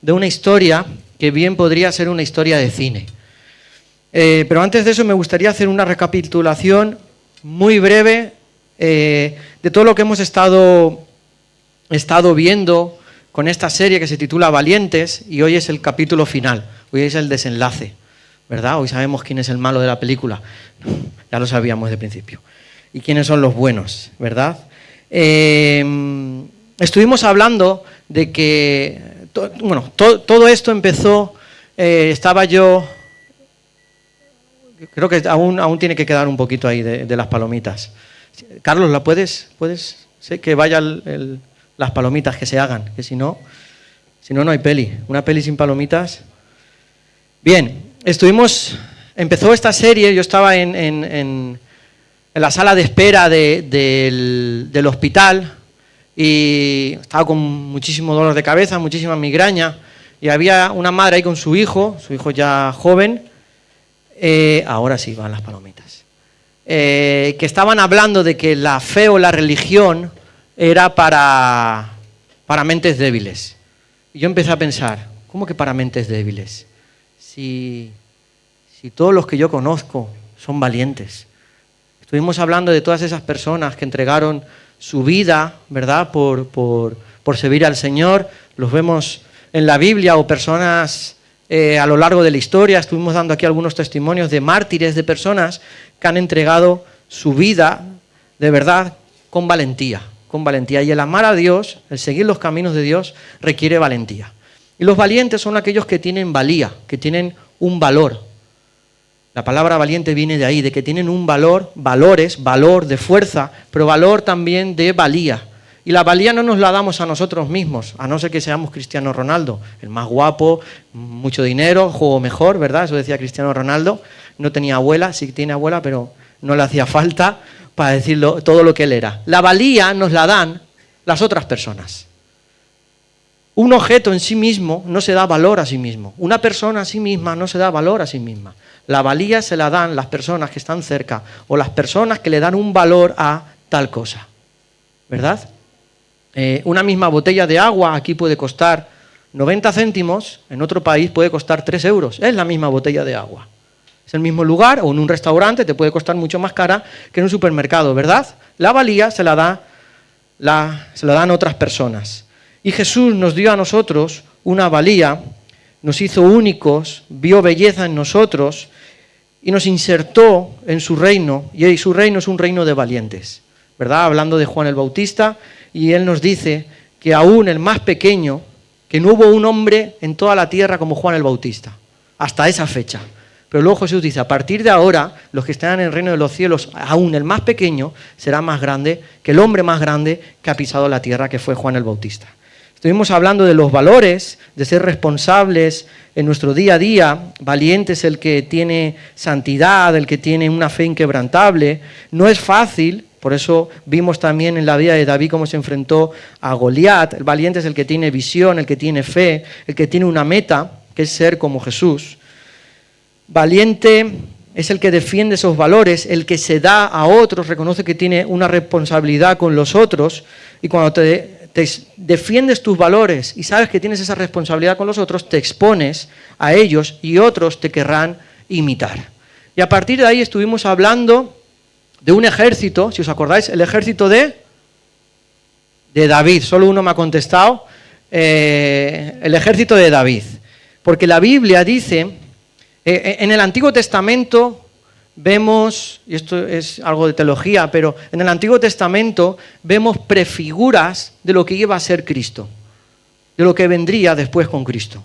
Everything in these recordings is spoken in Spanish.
de una historia que bien podría ser una historia de cine. Pero antes de eso me gustaría hacer una recapitulación muy breve de todo lo que hemos estado viendo con esta serie que se titula Valientes, y hoy es el capítulo final, hoy es el desenlace, ¿verdad? Hoy sabemos quién es el malo de la película, ya lo sabíamos de principio, y quiénes son los buenos, ¿verdad? Estuvimos hablando de que, todo esto empezó, estaba yo, creo que aún tiene que quedar un poquito ahí de las palomitas. Carlos, ¿la puedes? Sé que vaya las palomitas que se hagan, que si no hay peli. Una peli sin palomitas. Bien, empezó esta serie, yo estaba en la sala de espera del hospital y estaba con muchísimo dolor de cabeza, muchísima migraña, y había una madre ahí con su hijo ya joven, ahora sí van las palomitas, que estaban hablando de que la fe o la religión era para mentes débiles. Y yo empecé a pensar, ¿cómo que para mentes débiles? Si todos los que yo conozco son valientes. Estuvimos hablando de todas esas personas que entregaron su vida, ¿verdad?, por servir al Señor. Los vemos en la Biblia, o personas a lo largo de la historia. Estuvimos dando aquí algunos testimonios de mártires, de personas que han entregado su vida de verdad con valentía. Y el amar a Dios, el seguir los caminos de Dios, requiere valentía. Y los valientes son aquellos que tienen valía, que tienen un valor. La palabra valiente viene de ahí, de que tienen un valor, valor de fuerza, pero valor también de valía. Y la valía no nos la damos a nosotros mismos, a no ser que seamos Cristiano Ronaldo, el más guapo, mucho dinero, juego mejor, ¿verdad? Eso decía Cristiano Ronaldo. No tenía abuela, sí tiene abuela, pero no le hacía falta para decirlo todo lo que él era. La valía nos la dan las otras personas. Un objeto en sí mismo no se da valor a sí mismo. Una persona a sí misma no se da valor a sí misma. La valía se la dan las personas que están cerca, o las personas que le dan un valor a tal cosa, ¿verdad? Una misma botella de agua aquí puede costar 90 céntimos, en otro país puede costar 3 euros. Es la misma botella de agua. Es el mismo lugar, o en un restaurante te puede costar mucho más cara que en un supermercado, ¿verdad? La valía se la dan otras personas. Y Jesús nos dio a nosotros una valía, nos hizo únicos, vio belleza en nosotros y nos insertó en su reino, y su reino es un reino de valientes, ¿verdad? Hablando de Juan el Bautista, y él nos dice que aún el más pequeño, que no hubo un hombre en toda la tierra como Juan el Bautista, hasta esa fecha. Pero luego Jesús dice, a partir de ahora, los que están en el reino de los cielos, aún el más pequeño, será más grande que el hombre más grande que ha pisado la tierra, que fue Juan el Bautista. Estuvimos hablando de los valores, de ser responsables en nuestro día a día. Valiente es el que tiene santidad, el que tiene una fe inquebrantable. No es fácil, por eso vimos también en la vida de David cómo se enfrentó a Goliat. El valiente es el que tiene visión, el que tiene fe, el que tiene una meta, que es ser como Jesús. Valiente es el que defiende esos valores, el que se da a otros, reconoce que tiene una responsabilidad con los otros, y cuando te defiendes tus valores y sabes que tienes esa responsabilidad con los otros, te expones a ellos y otros te querrán imitar. Y a partir de ahí estuvimos hablando de un ejército, si os acordáis, el ejército de David. Solo uno me ha contestado, el ejército de David. Porque la Biblia dice, en el Antiguo Testamento vemos, y esto es algo de teología, pero en el Antiguo Testamento vemos prefiguras de lo que iba a ser Cristo, de lo que vendría después con Cristo.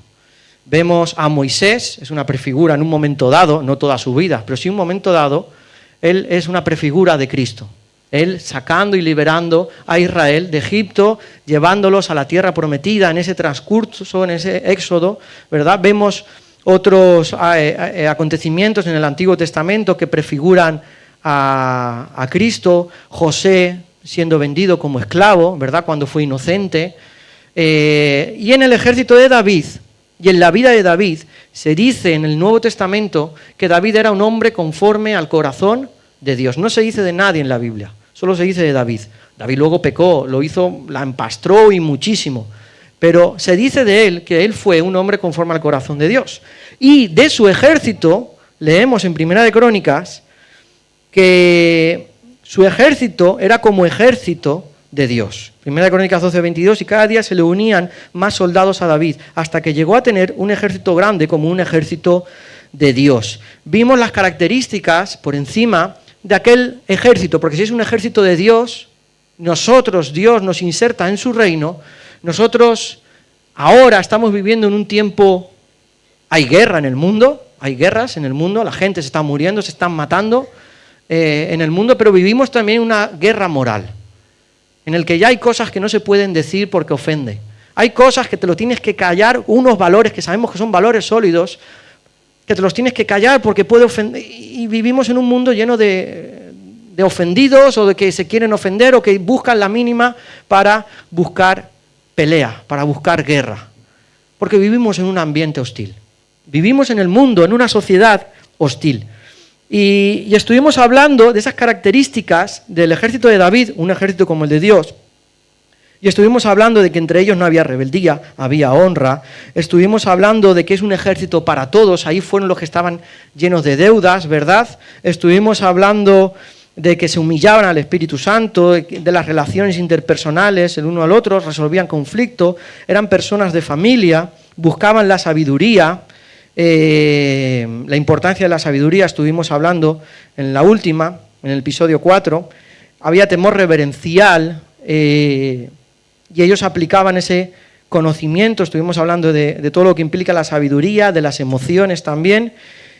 Vemos a Moisés, es una prefigura en un momento dado, no toda su vida, pero sí un momento dado, él es una prefigura de Cristo. Él sacando y liberando a Israel de Egipto, llevándolos a la tierra prometida, en ese transcurso, en ese éxodo, ¿verdad? Vemos otros acontecimientos en el Antiguo Testamento que prefiguran a Cristo, José siendo vendido como esclavo, ¿verdad?, cuando fue inocente. Y en el ejército de David, y en la vida de David, se dice en el Nuevo Testamento que David era un hombre conforme al corazón de Dios. No se dice de nadie en la Biblia, solo se dice de David. David luego pecó, lo hizo, la empastró y muchísimo. pero se dice de él que él fue un hombre conforme al corazón de Dios. Y de su ejército, leemos en Primera de Crónicas, que su ejército era como ejército de Dios. Primera de Crónicas 12:22, y cada día se le unían más soldados a David, hasta que llegó a tener un ejército grande como un ejército de Dios. Vimos las características por encima de aquel ejército, porque si es un ejército de Dios, Dios nos inserta en su reino. Nosotros ahora estamos viviendo en un tiempo, hay guerra en el mundo, hay guerras en el mundo, la gente se está muriendo, se están matando en el mundo, pero vivimos también una guerra moral, en el que ya hay cosas que no se pueden decir porque ofende. Hay cosas que te lo tienes que callar, unos valores que sabemos que son valores sólidos, que te los tienes que callar porque puede ofender. Y vivimos en un mundo lleno de ofendidos o de que se quieren ofender o que buscan la mínima para buscar pelea, para buscar guerra. Porque vivimos en un ambiente hostil. Vivimos en el mundo, en una sociedad hostil. Y estuvimos hablando de esas características del ejército de David, un ejército como el de Dios. Y estuvimos hablando de que entre ellos no había rebeldía, había honra. Estuvimos hablando de que es un ejército para todos, ahí fueron los que estaban llenos de deudas, ¿verdad? Estuvimos hablando de que se humillaban al Espíritu Santo, de las relaciones interpersonales el uno al otro, resolvían conflicto, eran personas de familia, buscaban la sabiduría. La importancia de la sabiduría estuvimos hablando en la última, en el episodio 4. Había temor reverencial y ellos aplicaban ese conocimiento. Estuvimos hablando de todo lo que implica la sabiduría, de las emociones también,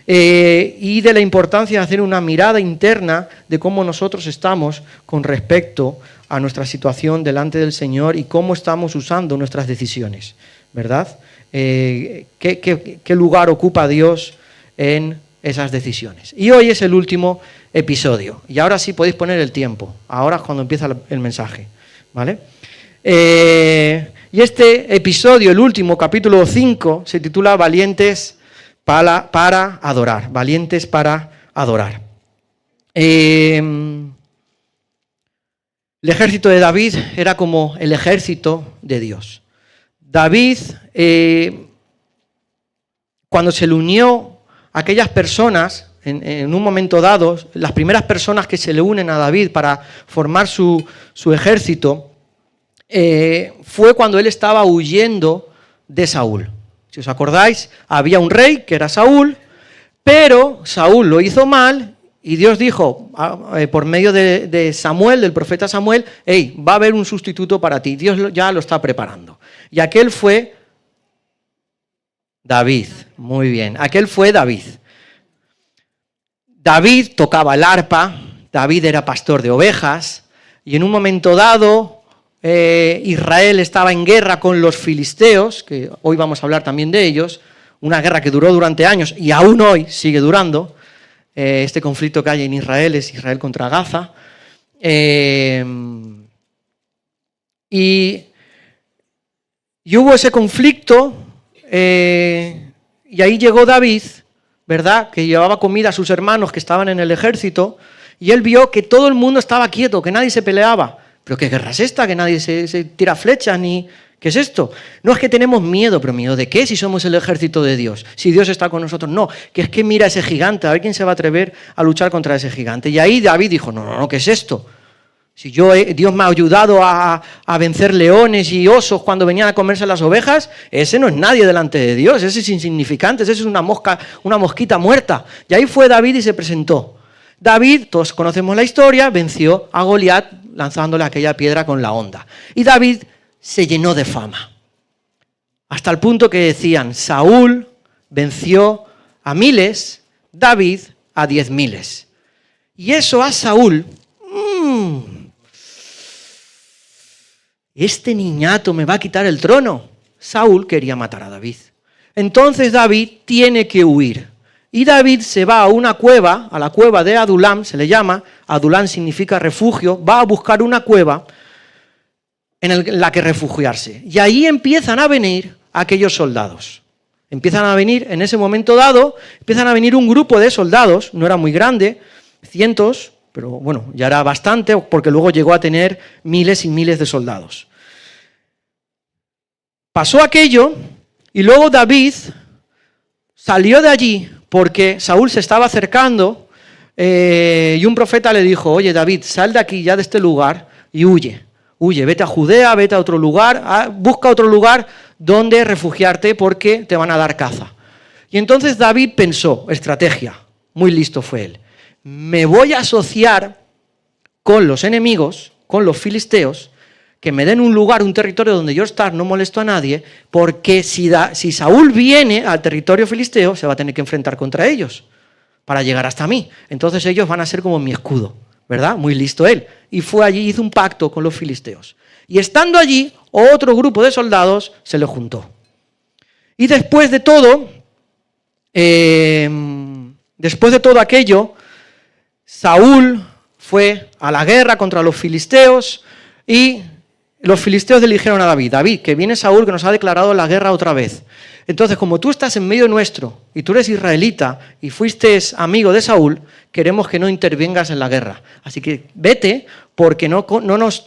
y de la importancia de hacer una mirada interna de cómo nosotros estamos con respecto a nuestra situación delante del Señor y cómo estamos usando nuestras decisiones, ¿verdad? ¿Qué lugar ocupa Dios en esas decisiones? Y hoy es el último episodio. Y ahora sí podéis poner el tiempo. Ahora es cuando empieza el mensaje, ¿vale? Y este episodio, el último, capítulo 5, se titula Valientes para adorar. Valientes para adorar. El ejército de David era como el ejército de Dios. David, cuando se le unió a aquellas personas, en un momento dado, las primeras personas que se le unen a David para formar su ejército, fue cuando él estaba huyendo de Saúl. Si os acordáis, había un rey que era Saúl, pero Saúl lo hizo mal y Dios dijo, por medio de Samuel, del profeta Samuel, hey, va a haber un sustituto para ti, Dios ya lo está preparando. Y aquel fue David, muy bien, aquel fue David. David tocaba el arpa, David era pastor de ovejas, y en un momento dado Israel estaba en guerra con los filisteos, que hoy vamos a hablar también de ellos, una guerra que duró durante años y aún hoy sigue durando. Este conflicto que hay en Israel es Israel contra Gaza. Y hubo ese conflicto y ahí llegó David, ¿verdad? Que llevaba comida a sus hermanos que estaban en el ejército y él vio que todo el mundo estaba quieto, que nadie se peleaba. ¿Pero qué guerra es esta? Que nadie se tira flechas ni... ¿Qué es esto? No es que tenemos miedo, pero ¿miedo de qué? Si somos el ejército de Dios, si Dios está con nosotros. No, que es que mira ese gigante, a ver quién se va a atrever a luchar contra ese gigante. Y ahí David dijo, no, ¿qué es esto? Si Dios me ha ayudado a vencer leones y osos cuando venían a comerse las ovejas, ese no es nadie delante de Dios, ese es insignificante, ese es una mosquita muerta. Y ahí fue David y se presentó. David, todos conocemos la historia, venció a Goliat lanzándole aquella piedra con la honda. Y David se llenó de fama, hasta el punto que decían, Saúl venció a miles, David a 10.000. Y eso a Saúl, este niñato me va a quitar el trono. Saúl quería matar a David. Entonces David tiene que huir. Y David se va a una cueva, a la cueva de Adulam, se le llama, Adulam significa refugio, va a buscar una cueva en la que refugiarse. Y ahí empiezan a venir aquellos soldados. Empiezan a venir, en ese momento dado, empiezan a venir un grupo de soldados, no era muy grande, cientos, pero bueno, ya era bastante, porque luego llegó a tener miles y miles de soldados. Pasó aquello y luego David salió de allí porque Saúl se estaba acercando y un profeta le dijo, oye David, sal de aquí ya de este lugar y huye, vete a Judea, vete a otro lugar, busca otro lugar donde refugiarte porque te van a dar caza. Y entonces David pensó, estrategia, muy listo fue él, me voy a asociar con los enemigos, con los filisteos, que me den un lugar, un territorio donde yo estar, no molesto a nadie, porque si Saúl viene al territorio filisteo, se va a tener que enfrentar contra ellos para llegar hasta mí. Entonces ellos van a ser como mi escudo, ¿verdad? Muy listo él. Y fue allí, hizo un pacto con los filisteos. Y estando allí, otro grupo de soldados se le juntó. Y después de todo aquello, Saúl fue a la guerra contra los filisteos y los filisteos le dijeron a David, David, que viene Saúl que nos ha declarado la guerra otra vez. Entonces, como tú estás en medio nuestro y tú eres israelita y fuiste amigo de Saúl, queremos que no intervengas en la guerra. Así que vete porque no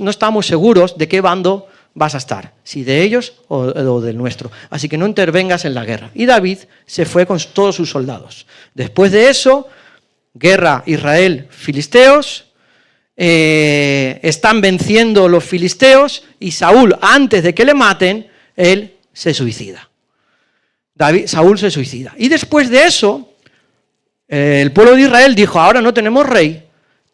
estamos seguros de qué bando vas a estar, si de ellos o del nuestro. Así que no intervengas en la guerra. Y David se fue con todos sus soldados. Después de eso, guerra Israel-Filisteos, están venciendo los filisteos y Saúl, antes de que le maten, él se suicida. Saúl se suicida. Y después de eso, el pueblo de Israel dijo, ahora no tenemos rey,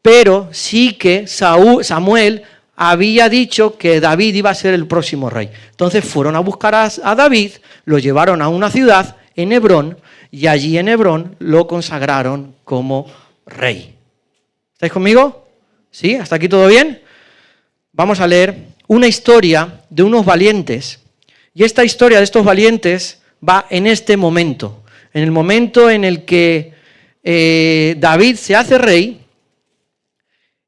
pero sí que Samuel había dicho que David iba a ser el próximo rey. Entonces fueron a buscar a David, lo llevaron a una ciudad, en Hebrón, y allí en Hebrón lo consagraron como rey. ¿Estáis conmigo? ¿Sí? ¿Hasta aquí todo bien? Vamos a leer una historia de unos valientes. Y esta historia de estos valientes va en este momento. En el momento en el que David se hace rey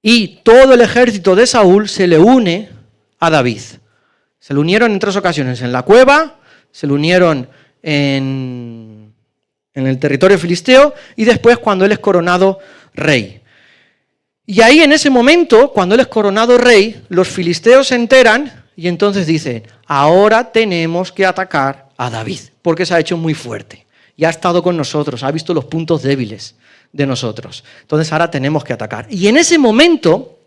y todo el ejército de Saúl se le une a David. Se le unieron en 3 ocasiones. En la cueva, se le unieron en el territorio filisteo y después cuando él es coronado rey. Y ahí en ese momento, cuando él es coronado rey, los filisteos se enteran y entonces dicen, ahora tenemos que atacar a David, porque se ha hecho muy fuerte y ha estado con nosotros, ha visto los puntos débiles de nosotros. Entonces ahora tenemos que atacar. Y en ese momento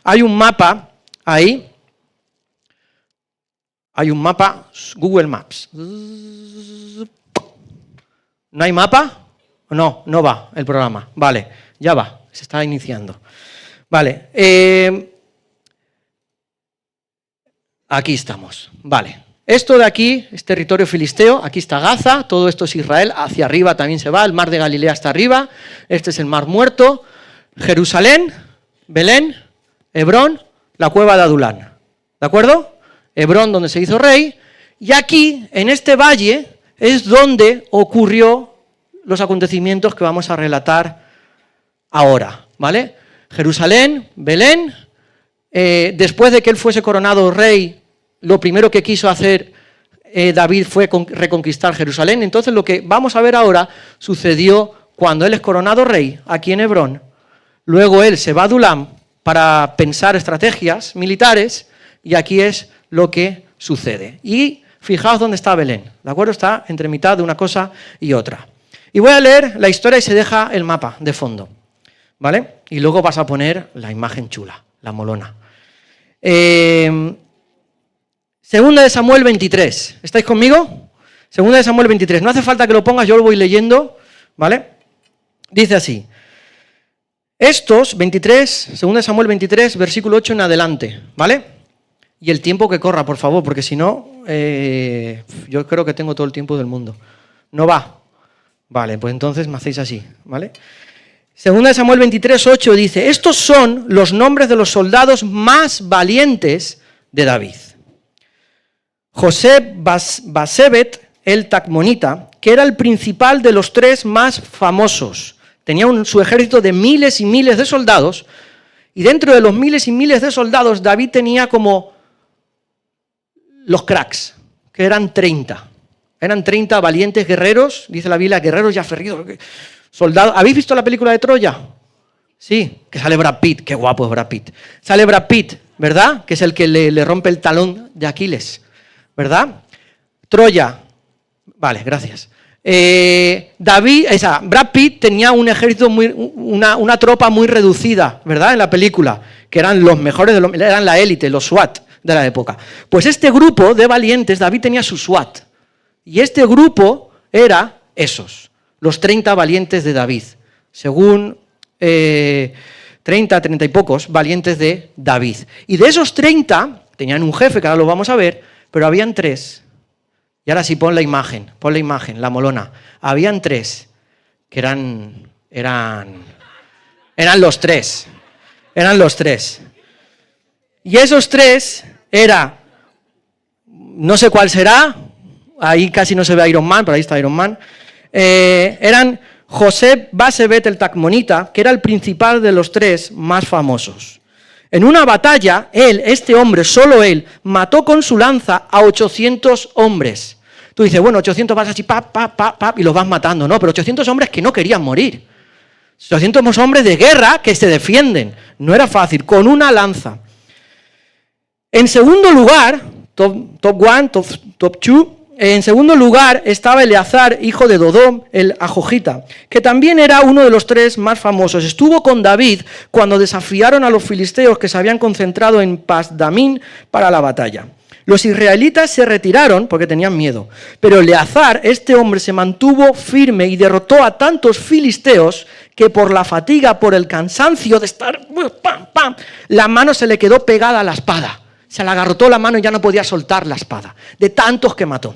hay un mapa ahí, hay un mapa, Google Maps. ¿No hay mapa? No va el programa. Vale, ya va. Se está iniciando. Vale. Aquí estamos. Vale. Esto de aquí es territorio filisteo. Aquí está Gaza. Todo esto es Israel. Hacia arriba también se va. El mar de Galilea está arriba. Este es el mar muerto. Jerusalén, Belén, Hebrón, la cueva de Adulán. ¿De acuerdo? Hebrón, donde se hizo rey. Y aquí, en este valle, es donde ocurrió los acontecimientos que vamos a relatar ahora, ¿vale? Jerusalén, Belén, después de que él fuese coronado rey, lo primero que quiso hacer David fue reconquistar Jerusalén. Entonces lo que vamos a ver ahora sucedió cuando él es coronado rey, aquí en Hebrón. Luego él se va a Adulam para pensar estrategias militares y aquí es lo que sucede. Y fijaos dónde está Belén, ¿de acuerdo? Está entre mitad de una cosa y otra. Y voy a leer la historia y se deja el mapa de fondo. ¿Vale? Y luego vas a poner la imagen chula, la molona. Segunda de Samuel 23. ¿Estáis conmigo? Segunda de Samuel 23. No hace falta que lo pongas, yo lo voy leyendo. ¿Vale? Dice así. Estos, 23, segunda de Samuel 23, versículo 8 en adelante. ¿Vale? Y el tiempo que corra, por favor, porque si no, yo creo que tengo todo el tiempo del mundo. No va. Vale, pues entonces me hacéis así. ¿Vale? Segunda de Samuel 23, 8 dice, estos son los nombres de los soldados más valientes de David. José Basebet, el Tacmonita, que era el principal de los 3 más famosos. Tenía su ejército de miles y miles de soldados, y dentro de los miles y miles de soldados, David tenía como los cracks, que eran 30. Eran 30 valientes guerreros, dice la Biblia, guerreros ya ferridos. Soldados. ¿Habéis visto la película de Troya? Sí, que sale Brad Pitt, qué guapo es Brad Pitt. Sale Brad Pitt, ¿verdad? Que es el que le rompe el talón de Aquiles. ¿verdad? Troya. Vale, gracias. Brad Pitt tenía un ejército, una tropa muy reducida, ¿verdad? En la película, que eran los mejores, eran la élite, los SWAT de la época. Pues este grupo de valientes, David tenía su SWAT. Y este grupo era esos, los 30 valientes de David. Según 30 y pocos valientes de David. Y de esos 30, tenían un jefe, que ahora lo vamos a ver, pero habían 3. Y ahora sí, pon la imagen, la molona. Habían 3 que eran los 3. Eran los 3. Y esos 3 era, no sé cuál será, ahí casi no se ve Iron Man, pero ahí está Iron Man. Eran José Basebet el Tacmonita, que era el principal de los 3 más famosos. En una batalla, este hombre, solo él, mató con su lanza a 800 hombres. Tú dices, bueno, 800 vas así, y los vas matando. No, pero 800 hombres que no querían morir. 800 hombres de guerra que se defienden. No era fácil, con una lanza. En segundo lugar, top 1, top 2, en segundo lugar estaba Eleazar, hijo de Dodó, el Ajojita, que también era uno de los 3 más famosos. Estuvo con David cuando desafiaron a los filisteos que se habían concentrado en Pas-damín para la batalla. Los israelitas se retiraron porque tenían miedo, pero Eleazar, este hombre, se mantuvo firme y derrotó a tantos filisteos que por la fatiga, por el cansancio de estar, la mano se le quedó pegada a la espada. Se le agarrotó la mano y ya no podía soltar la espada, de tantos que mató.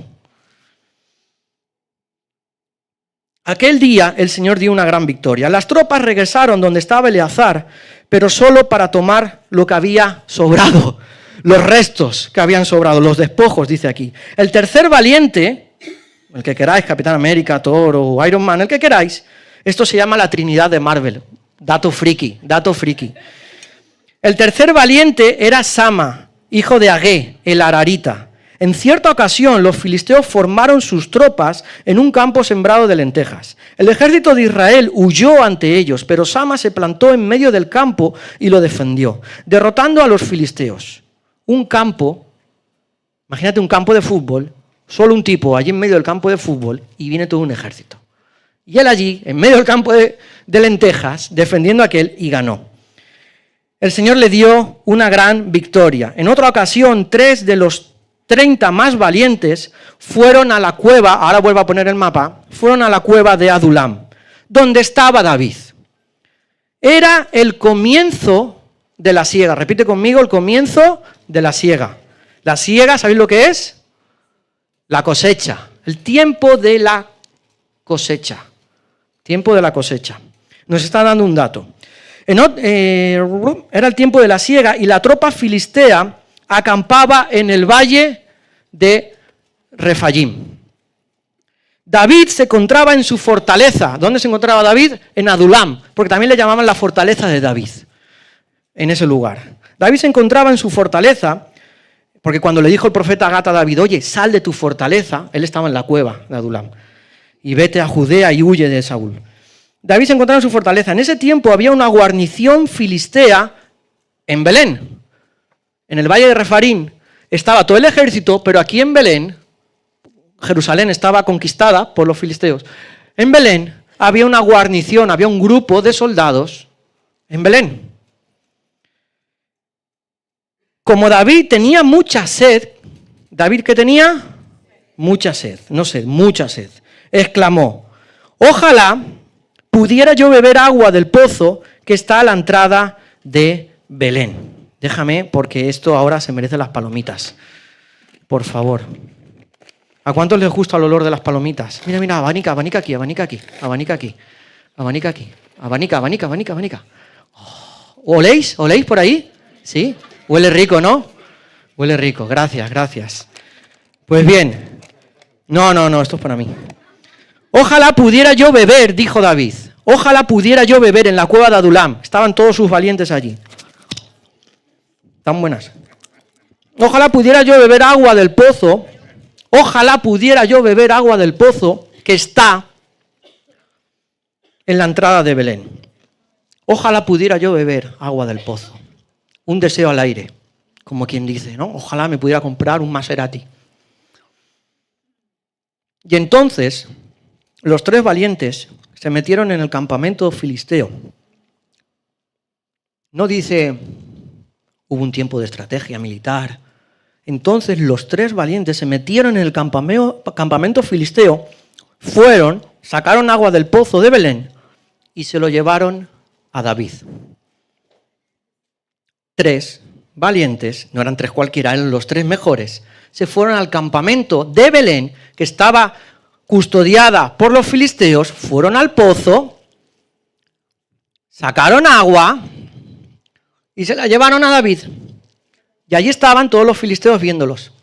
Aquel día el Señor dio una gran victoria. Las tropas regresaron donde estaba Eleazar, pero solo para tomar lo que había sobrado. Los restos que habían sobrado, los despojos, dice aquí. El tercer valiente, el que queráis, Capitán América, Thor o Iron Man, el que queráis, esto se llama la Trinidad de Marvel. Dato friki. El tercer valiente era Sama, hijo de Agé, el Ararita. En cierta ocasión, los filisteos formaron sus tropas en un campo sembrado de lentejas. El ejército de Israel huyó ante ellos, pero Sama se plantó en medio del campo y lo defendió, derrotando a los filisteos. Un campo, imagínate un campo de fútbol, solo un tipo allí en medio del campo de fútbol y viene todo un ejército. Y él allí, en medio del campo de lentejas, defendiendo a aquel, y ganó. El Señor le dio una gran victoria. En otra ocasión, 3 de los 30 más valientes fueron a la cueva, ahora vuelvo a poner el mapa, fueron a la cueva de Adulam, donde estaba David. Era el comienzo de la siega. Repite conmigo, el comienzo de la siega. La siega, ¿sabéis lo que es? La cosecha. El tiempo de la cosecha. Tiempo de la cosecha. Nos está dando un dato. Era el tiempo de la siega y la tropa filistea acampaba en el valle de Refayim. David se encontraba en su fortaleza. ¿Dónde se encontraba David? En Adulam, porque también le llamaban la fortaleza de David, en ese lugar. David se encontraba en su fortaleza, porque cuando le dijo el profeta Gad a David, oye, sal de tu fortaleza, él estaba en la cueva de Adulam, y vete a Judea y huye de Saúl. David se encontraba en su fortaleza. En ese tiempo había una guarnición filistea en Belén. En el valle de Refarim estaba todo el ejército, pero aquí en Belén, Jerusalén estaba conquistada por los filisteos. En Belén había una guarnición, había un grupo de soldados en Belén. Como David tenía mucha sed, ¿David qué tenía? Mucha sed, no sed, mucha sed. Exclamó, ojalá pudiera yo beber agua del pozo que está a la entrada de Belén. Déjame, porque esto ahora se merece las palomitas. Por favor. ¿A cuántos les gusta el olor de las palomitas? Mira, mira, abanica aquí. Abanica. Oh. ¿Oléis por ahí? ¿Sí? Huele rico, ¿no? Huele rico, gracias. Pues bien. No, esto es para mí. Ojalá pudiera yo beber, dijo David. Ojalá pudiera yo beber en la cueva de Adulam. Estaban todos sus valientes allí. Tan buenas. Ojalá pudiera yo beber agua del pozo. Ojalá pudiera yo beber agua del pozo que está en la entrada de Belén. Ojalá pudiera yo beber agua del pozo. Un deseo al aire, como quien dice, ¿no? Ojalá me pudiera comprar un Maserati. Y entonces los 3 valientes se metieron en el campamento filisteo. No dice, hubo un tiempo de estrategia militar. Entonces los 3 valientes se metieron en el campamento filisteo, fueron, sacaron agua del pozo de Belén y se lo llevaron a David. 3 valientes, no eran 3 cualquiera, eran los 3 mejores, se fueron al campamento de Belén, que estaba custodiada por los filisteos, fueron al pozo, sacaron agua y se la llevaron a David. Y allí estaban todos los filisteos viéndolos.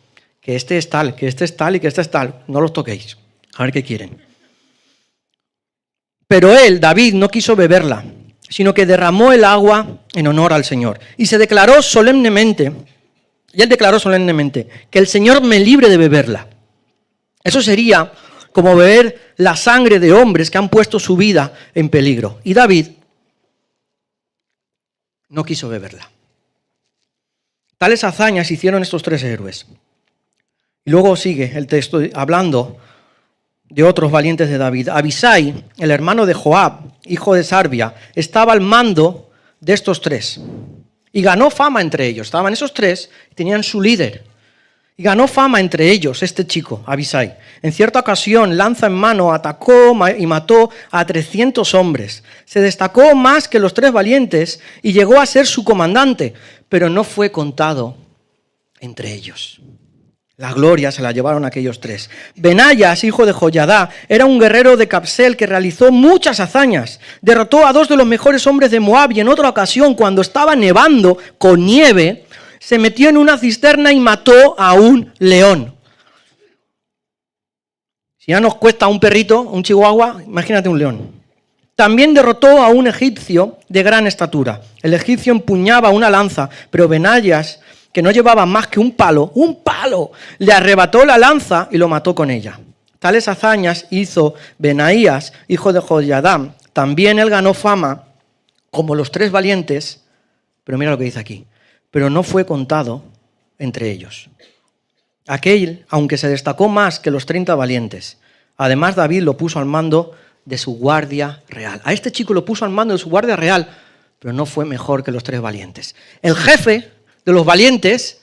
Que este es tal, que este es tal y que este es tal. No los toquéis. A ver qué quieren. Pero él, David, no quiso beberla, sino que derramó el agua en honor al Señor. Y él declaró solemnemente, que el Señor me libre de beberla. Eso sería como beber la sangre de hombres que han puesto su vida en peligro. Y David no quiso beberla. Tales hazañas hicieron estos 3 héroes. Y luego sigue el texto hablando de otros valientes de David. Abisai, el hermano de Joab, hijo de Sarbia, estaba al mando de estos 3. Y ganó fama entre ellos. Estaban esos 3, tenían su líder. Y ganó fama entre ellos este chico, Abisai. En cierta ocasión, lanza en mano, atacó y mató a 300 hombres. Se destacó más que los 3 valientes y llegó a ser su comandante, pero no fue contado entre ellos. La gloria se la llevaron aquellos 3. Benayas, hijo de Joyadá, era un guerrero de Capsel que realizó muchas hazañas. Derrotó a 2 de los mejores hombres de Moab y en otra ocasión, cuando estaba nevando con nieve, se metió en una cisterna y mató a un león. Si ya nos cuesta un perrito, un chihuahua, imagínate un león. También derrotó a un egipcio de gran estatura. El egipcio empuñaba una lanza, pero Benayas, que no llevaba más que un palo, le arrebató la lanza y lo mató con ella. Tales hazañas hizo Benaías, hijo de Joyadá. También él ganó fama como los 3 valientes, pero mira lo que dice aquí, pero no fue contado entre ellos. Aquel, aunque se destacó más que los 30 valientes, además David lo puso al mando de su guardia real. A este chico lo puso al mando de su guardia real, pero no fue mejor que los 3 valientes. El jefe de los valientes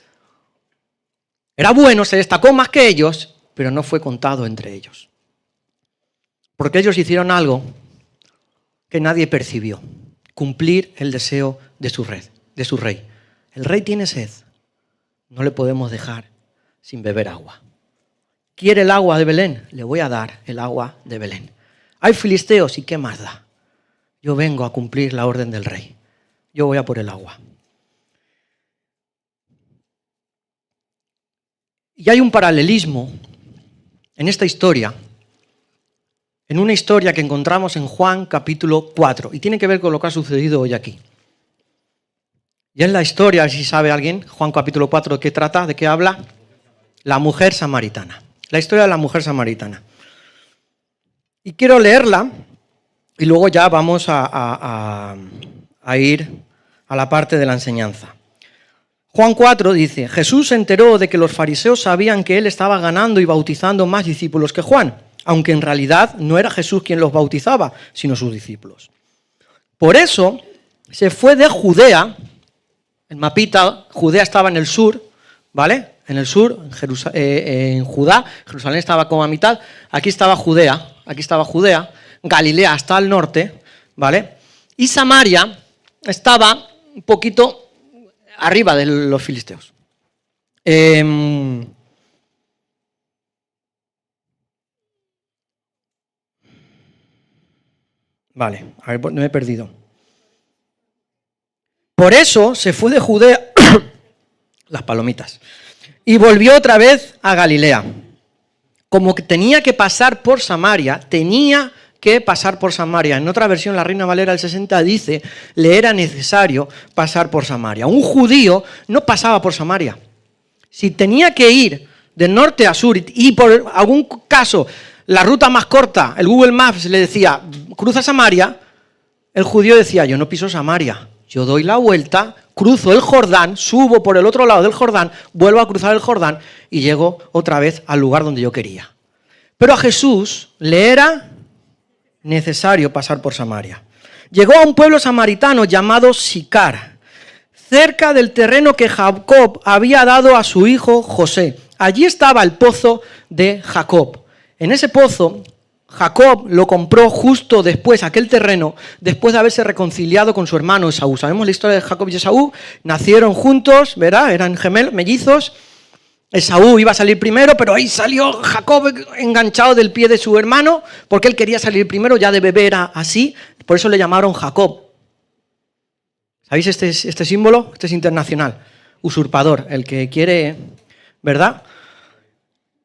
era bueno, se destacó más que ellos, pero no fue contado entre ellos. Porque ellos hicieron algo que nadie percibió: cumplir el deseo de su rey. El rey tiene sed, no le podemos dejar sin beber agua. ¿Quiere el agua de Belén? Le voy a dar el agua de Belén. Hay filisteos, ¿y qué más da? Yo vengo a cumplir la orden del rey. Yo voy a por el agua. Y hay un paralelismo en esta historia, en una historia que encontramos en Juan capítulo 4, y tiene que ver con lo que ha sucedido hoy aquí. Y es la historia, si sabe alguien, Juan capítulo 4, ¿de qué trata? ¿De qué habla? La mujer samaritana. La historia de la mujer samaritana. Y quiero leerla y luego ya vamos a ir a la parte de la enseñanza. Juan 4 dice: Jesús se enteró de que los fariseos sabían que él estaba ganando y bautizando más discípulos que Juan, aunque en realidad no era Jesús quien los bautizaba, sino sus discípulos. Por eso se fue de Judea. El mapita, Judea estaba en el sur, ¿vale? En el sur, en Judá, Jerusalén estaba como a mitad, aquí estaba Judea, Galilea hasta el norte, ¿vale? Y Samaria estaba un poquito arriba de los filisteos. Vale, a ver, me he perdido. Por eso se fue de Judea, las palomitas, y volvió otra vez a Galilea. Como que tenía que pasar por Samaria, En otra versión, la Reina Valera del 60 dice, le era necesario pasar por Samaria. Un judío no pasaba por Samaria. Si tenía que ir de norte a sur y por algún caso la ruta más corta, el Google Maps le decía, cruza Samaria, el judío decía, yo no piso Samaria. Yo doy la vuelta, cruzo el Jordán, subo por el otro lado del Jordán, vuelvo a cruzar el Jordán y llego otra vez al lugar donde yo quería. Pero a Jesús le era necesario pasar por Samaria. Llegó a un pueblo samaritano llamado Sicar, cerca del terreno que Jacob había dado a su hijo José. Allí estaba el pozo de Jacob. En ese pozo, Jacob lo compró justo después, aquel terreno, después de haberse reconciliado con su hermano Esaú. Sabemos la historia de Jacob y Esaú, nacieron juntos, ¿verdad? Eran gemelos, mellizos. Esaú iba a salir primero, pero ahí salió Jacob enganchado del pie de su hermano, porque él quería salir primero, ya de bebé era así, por eso le llamaron Jacob. ¿Sabéis este símbolo? Este es internacional, usurpador, el que quiere, ¿verdad?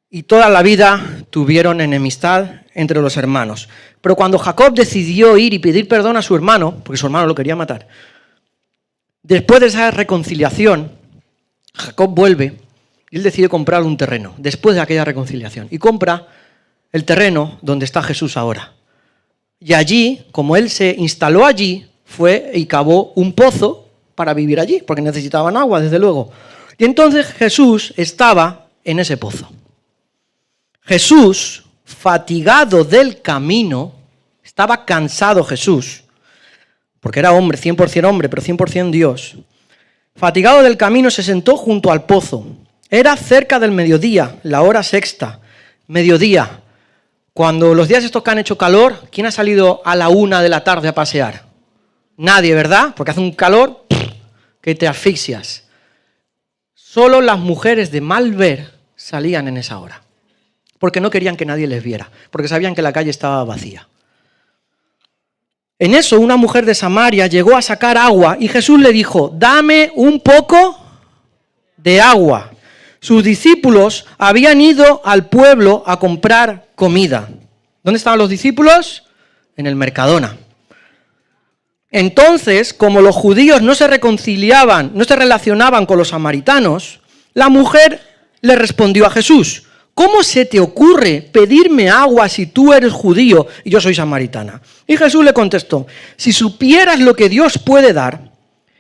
Y toda la vida tuvieron enemistad entre los hermanos. Pero cuando Jacob decidió ir y pedir perdón a su hermano, porque su hermano lo quería matar, después de esa reconciliación, Jacob vuelve y él decide comprar un terreno, después de aquella reconciliación. Y compra el terreno donde está Jesús ahora. Y allí, como él se instaló allí, fue y cavó un pozo para vivir allí, porque necesitaban agua, desde luego. Y entonces Jesús estaba en ese pozo. Jesús, fatigado del camino, estaba cansado Jesús, porque era hombre, 100% hombre, pero 100% Dios. Fatigado del camino, se sentó junto al pozo. Era cerca del mediodía, la hora sexta, mediodía. Cuando los días estos que han hecho calor, ¿quién ha salido a la 1 de la tarde a pasear? Nadie, ¿verdad? Porque hace un calor que te asfixias. Solo las mujeres de mal ver salían en esa hora, porque no querían que nadie les viera, porque sabían que la calle estaba vacía. En eso, una mujer de Samaria llegó a sacar agua y Jesús le dijo, dame un poco de agua. Sus discípulos habían ido al pueblo a comprar comida. ¿Dónde estaban los discípulos? En el Mercadona. Entonces, como los judíos no se reconciliaban, no se relacionaban con los samaritanos, la mujer le respondió a Jesús, ¿cómo se te ocurre pedirme agua si tú eres judío y yo soy samaritana? Y Jesús le contestó, si supieras lo que Dios puede dar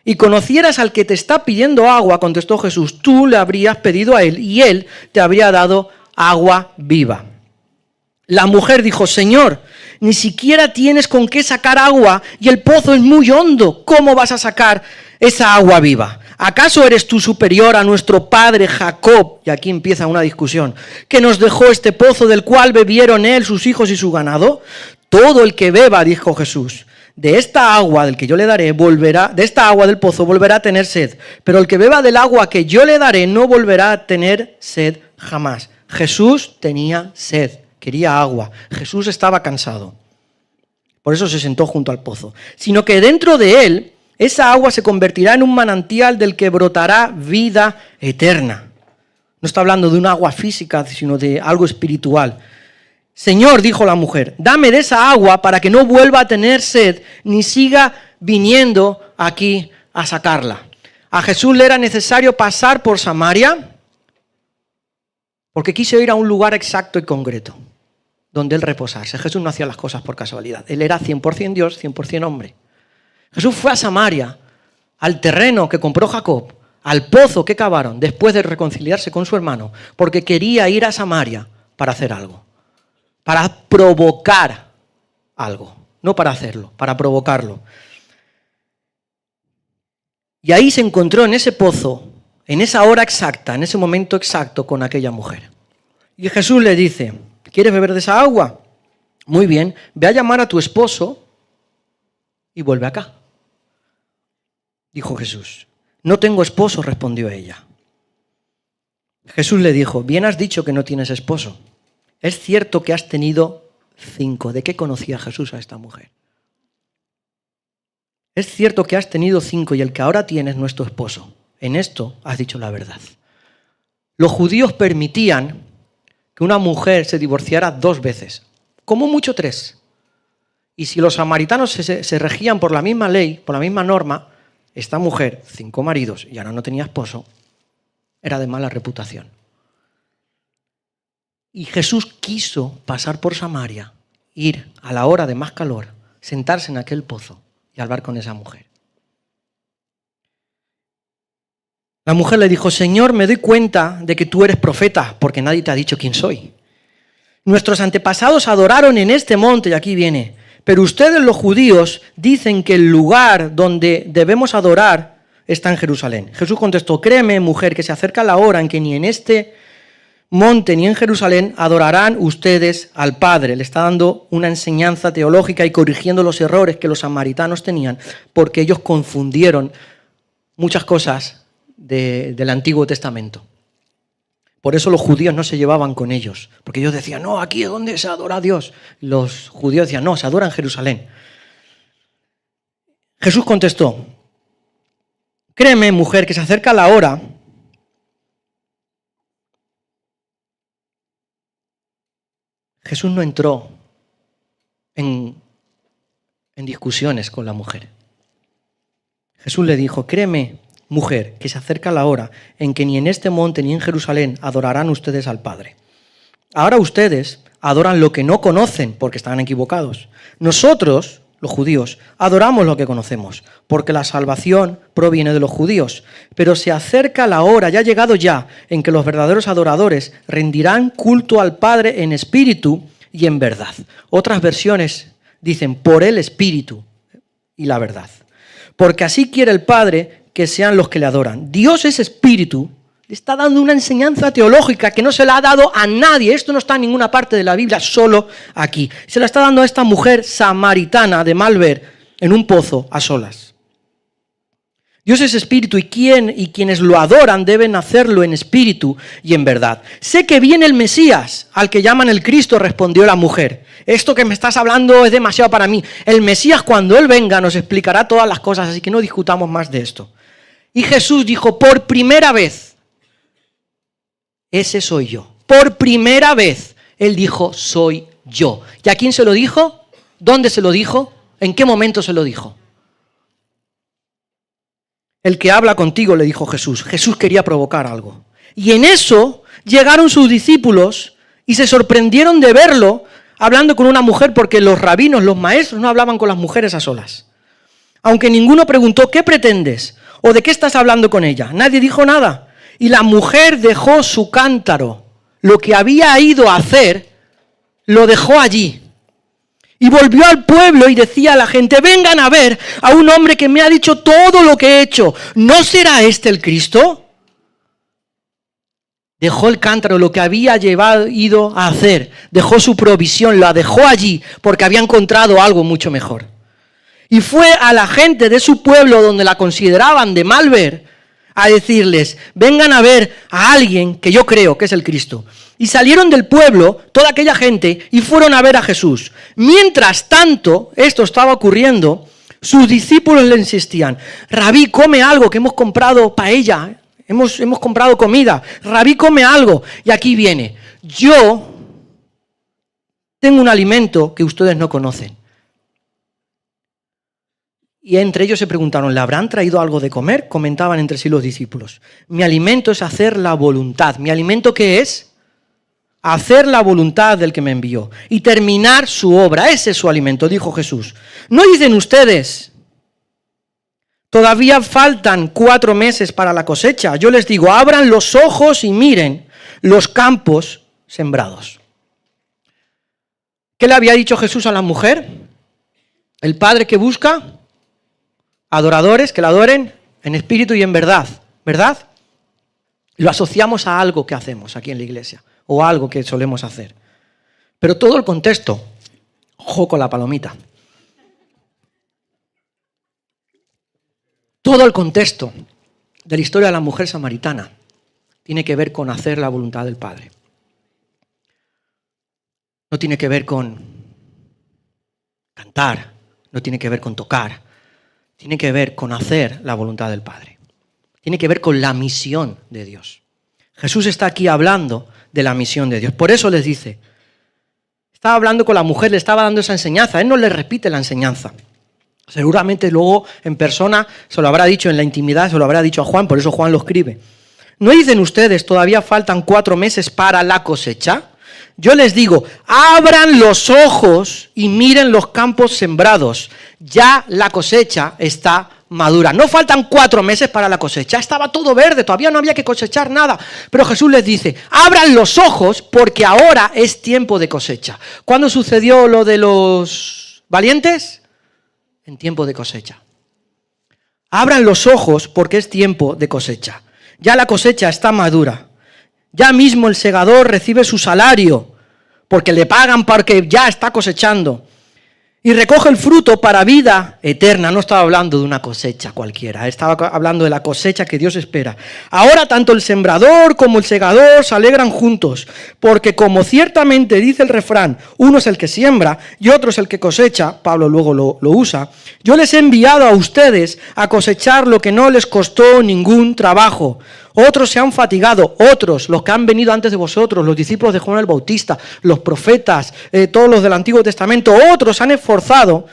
y conocieras al que te está pidiendo agua, contestó Jesús, tú le habrías pedido a él y él te habría dado agua viva. La mujer dijo, Señor, ni siquiera tienes con qué sacar agua y el pozo es muy hondo. ¿Cómo vas a sacar esa agua viva? ¿Acaso eres tú superior a nuestro padre Jacob? Y aquí empieza una discusión. Que nos dejó este pozo del cual bebieron él, sus hijos y su ganado. Todo el que beba, dijo Jesús, de esta agua del que yo le daré, de esta agua del pozo volverá a tener sed. Pero el que beba del agua que yo le daré no volverá a tener sed jamás. Jesús tenía sed. Quería agua. Jesús estaba cansado. Por eso se sentó junto al pozo. Sino que dentro de él, esa agua se convertirá en un manantial del que brotará vida eterna. No está hablando de un agua física, sino de algo espiritual. Señor, dijo la mujer, dame de esa agua para que no vuelva a tener sed, ni siga viniendo aquí a sacarla. A Jesús le era necesario pasar por Samaria porque quiso ir a un lugar exacto y concreto donde él reposarse. Jesús no hacía las cosas por casualidad. Él era 100% Dios, 100% hombre. Jesús fue a Samaria, al terreno que compró Jacob, al pozo que cavaron después de reconciliarse con su hermano, porque quería ir a Samaria para hacer algo, para provocar algo, no para hacerlo, para provocarlo. Y ahí se encontró en ese pozo, en esa hora exacta, en ese momento exacto con aquella mujer. Y Jesús le dice, ¿quieres beber de esa agua? Muy bien, ve a llamar a tu esposo y vuelve acá. Dijo Jesús. No tengo esposo, respondió ella. Jesús le dijo, bien has dicho que no tienes esposo. Es cierto que has tenido 5. ¿De qué conocía Jesús a esta mujer? Es cierto que has tenido 5 y el que ahora tienes no es tu esposo. En esto has dicho la verdad. Los judíos permitían que una mujer se divorciara 2 veces, como mucho 3. Y si los samaritanos se regían por la misma ley, por la misma norma, esta mujer, 5 maridos y ahora no tenía esposo, era de mala reputación. Y Jesús quiso pasar por Samaria, ir a la hora de más calor, sentarse en aquel pozo y hablar con esa mujer. La mujer le dijo, Señor, me doy cuenta de que tú eres profeta, porque nadie te ha dicho quién soy. Nuestros antepasados adoraron en este monte, y aquí viene, pero ustedes los judíos dicen que el lugar donde debemos adorar está en Jerusalén. Jesús contestó, créeme, mujer, que se acerca la hora en que ni en este monte ni en Jerusalén adorarán ustedes al Padre. Le está dando una enseñanza teológica y corrigiendo los errores que los samaritanos tenían, porque ellos confundieron muchas cosas del Antiguo Testamento. Por eso los judíos no se llevaban con ellos, porque ellos decían, no, aquí es donde se adora a Dios. Los judíos decían, no, se adora en Jerusalén. Jesús contestó, créeme, mujer, que se acerca la hora Jesús no entró en discusiones con la mujer. Jesús le dijo, créeme, mujer, que se acerca la hora en que ni en este monte ni en Jerusalén adorarán ustedes al Padre. Ahora ustedes adoran lo que no conocen porque están equivocados. Nosotros, los judíos, adoramos lo que conocemos porque la salvación proviene de los judíos. Pero se acerca la hora, ya ha llegado ya, en que los verdaderos adoradores rendirán culto al Padre en espíritu y en verdad. Otras versiones dicen por el espíritu y la verdad. Porque así quiere el Padre que sean los que le adoran. Dios es espíritu, le está dando una enseñanza teológica que no se la ha dado a nadie. Esto no está en ninguna parte de la Biblia, solo aquí. Se la está dando a esta mujer samaritana de mal ver en un pozo a solas. Dios es espíritu y quienes lo adoran deben hacerlo en espíritu y en verdad. Sé que viene el Mesías, al que llaman el Cristo, respondió la mujer. Esto que me estás hablando es demasiado para mí. El Mesías, cuando Él venga, nos explicará todas las cosas, así que no discutamos más de esto. Y Jesús dijo, por primera vez, ese soy yo. Por primera vez, Él dijo, soy yo. ¿Y a quién se lo dijo? ¿Dónde se lo dijo? ¿En qué momento se lo dijo? El que habla contigo, le dijo Jesús. Jesús quería provocar algo. Y en eso llegaron sus discípulos y se sorprendieron de verlo hablando con una mujer, porque los rabinos, los maestros, no hablaban con las mujeres a solas. Aunque ninguno preguntó, ¿qué pretendes? ¿O de qué estás hablando con ella? Nadie dijo nada. Y la mujer dejó su cántaro. Lo que había ido a hacer, lo dejó allí. Y volvió al pueblo y decía a la gente, vengan a ver a un hombre que me ha dicho todo lo que he hecho. ¿No será este el Cristo? Dejó el cántaro, lo que había ido a hacer. Dejó su provisión, la dejó allí porque había encontrado algo mucho mejor. Y fue a la gente de su pueblo, donde la consideraban de mal ver, a decirles, vengan a ver a alguien que yo creo que es el Cristo. Y salieron del pueblo, toda aquella gente, y fueron a ver a Jesús. Mientras tanto, esto estaba ocurriendo, sus discípulos le insistían, Rabí, come algo, que hemos comprado paella, hemos comprado comida. Rabí, come algo. Y aquí viene, yo tengo un alimento que ustedes no conocen. Y entre ellos se preguntaron, ¿le habrán traído algo de comer? Comentaban entre sí los discípulos. Mi alimento es hacer la voluntad. ¿Mi alimento qué es? Hacer la voluntad del que me envió y terminar su obra. Ese es su alimento, dijo Jesús. ¿No dicen ustedes, todavía faltan 4 meses para la cosecha? Yo les digo, abran los ojos y miren los campos sembrados. ¿Qué le había dicho Jesús a la mujer? El Padre que busca adoradores que la adoren en espíritu y en verdad, ¿verdad? Lo asociamos a algo que hacemos aquí en la iglesia o a algo que solemos hacer. Pero todo el contexto, ojo con la palomita, todo el contexto de la historia de la mujer samaritana tiene que ver con hacer la voluntad del Padre. No tiene que ver con cantar, no tiene que ver con tocar. Tiene que ver con hacer la voluntad del Padre. Tiene que ver con la misión de Dios. Jesús está aquí hablando de la misión de Dios. Por eso les dice, estaba hablando con la mujer, le estaba dando esa enseñanza. Él no le repite la enseñanza. Seguramente luego en persona se lo habrá dicho, en la intimidad se lo habrá dicho a Juan, por eso Juan lo escribe. ¿No dicen ustedes, todavía faltan 4 meses para la cosecha? Yo les digo, abran los ojos y miren los campos sembrados. Ya la cosecha está madura. No faltan 4 meses para la cosecha. Estaba todo verde, todavía no había que cosechar nada. Pero Jesús les dice, abran los ojos porque ahora es tiempo de cosecha. ¿Cuándo sucedió lo de los valientes? En tiempo de cosecha. Abran los ojos porque es tiempo de cosecha. Ya la cosecha está madura. Ya mismo el segador recibe su salario porque le pagan porque ya está cosechando. Y recoge el fruto para vida eterna. No estaba hablando de una cosecha cualquiera, estaba hablando de la cosecha que Dios espera. Ahora tanto el sembrador como el segador se alegran juntos, porque como ciertamente dice el refrán, uno es el que siembra y otro es el que cosecha, Pablo luego lo usa, yo les he enviado a ustedes a cosechar lo que no les costó ningún trabajo. Otros se han fatigado, otros, los que han venido antes de vosotros, los discípulos de Juan el Bautista, los profetas, todos los del Antiguo Testamento, otros han esforzado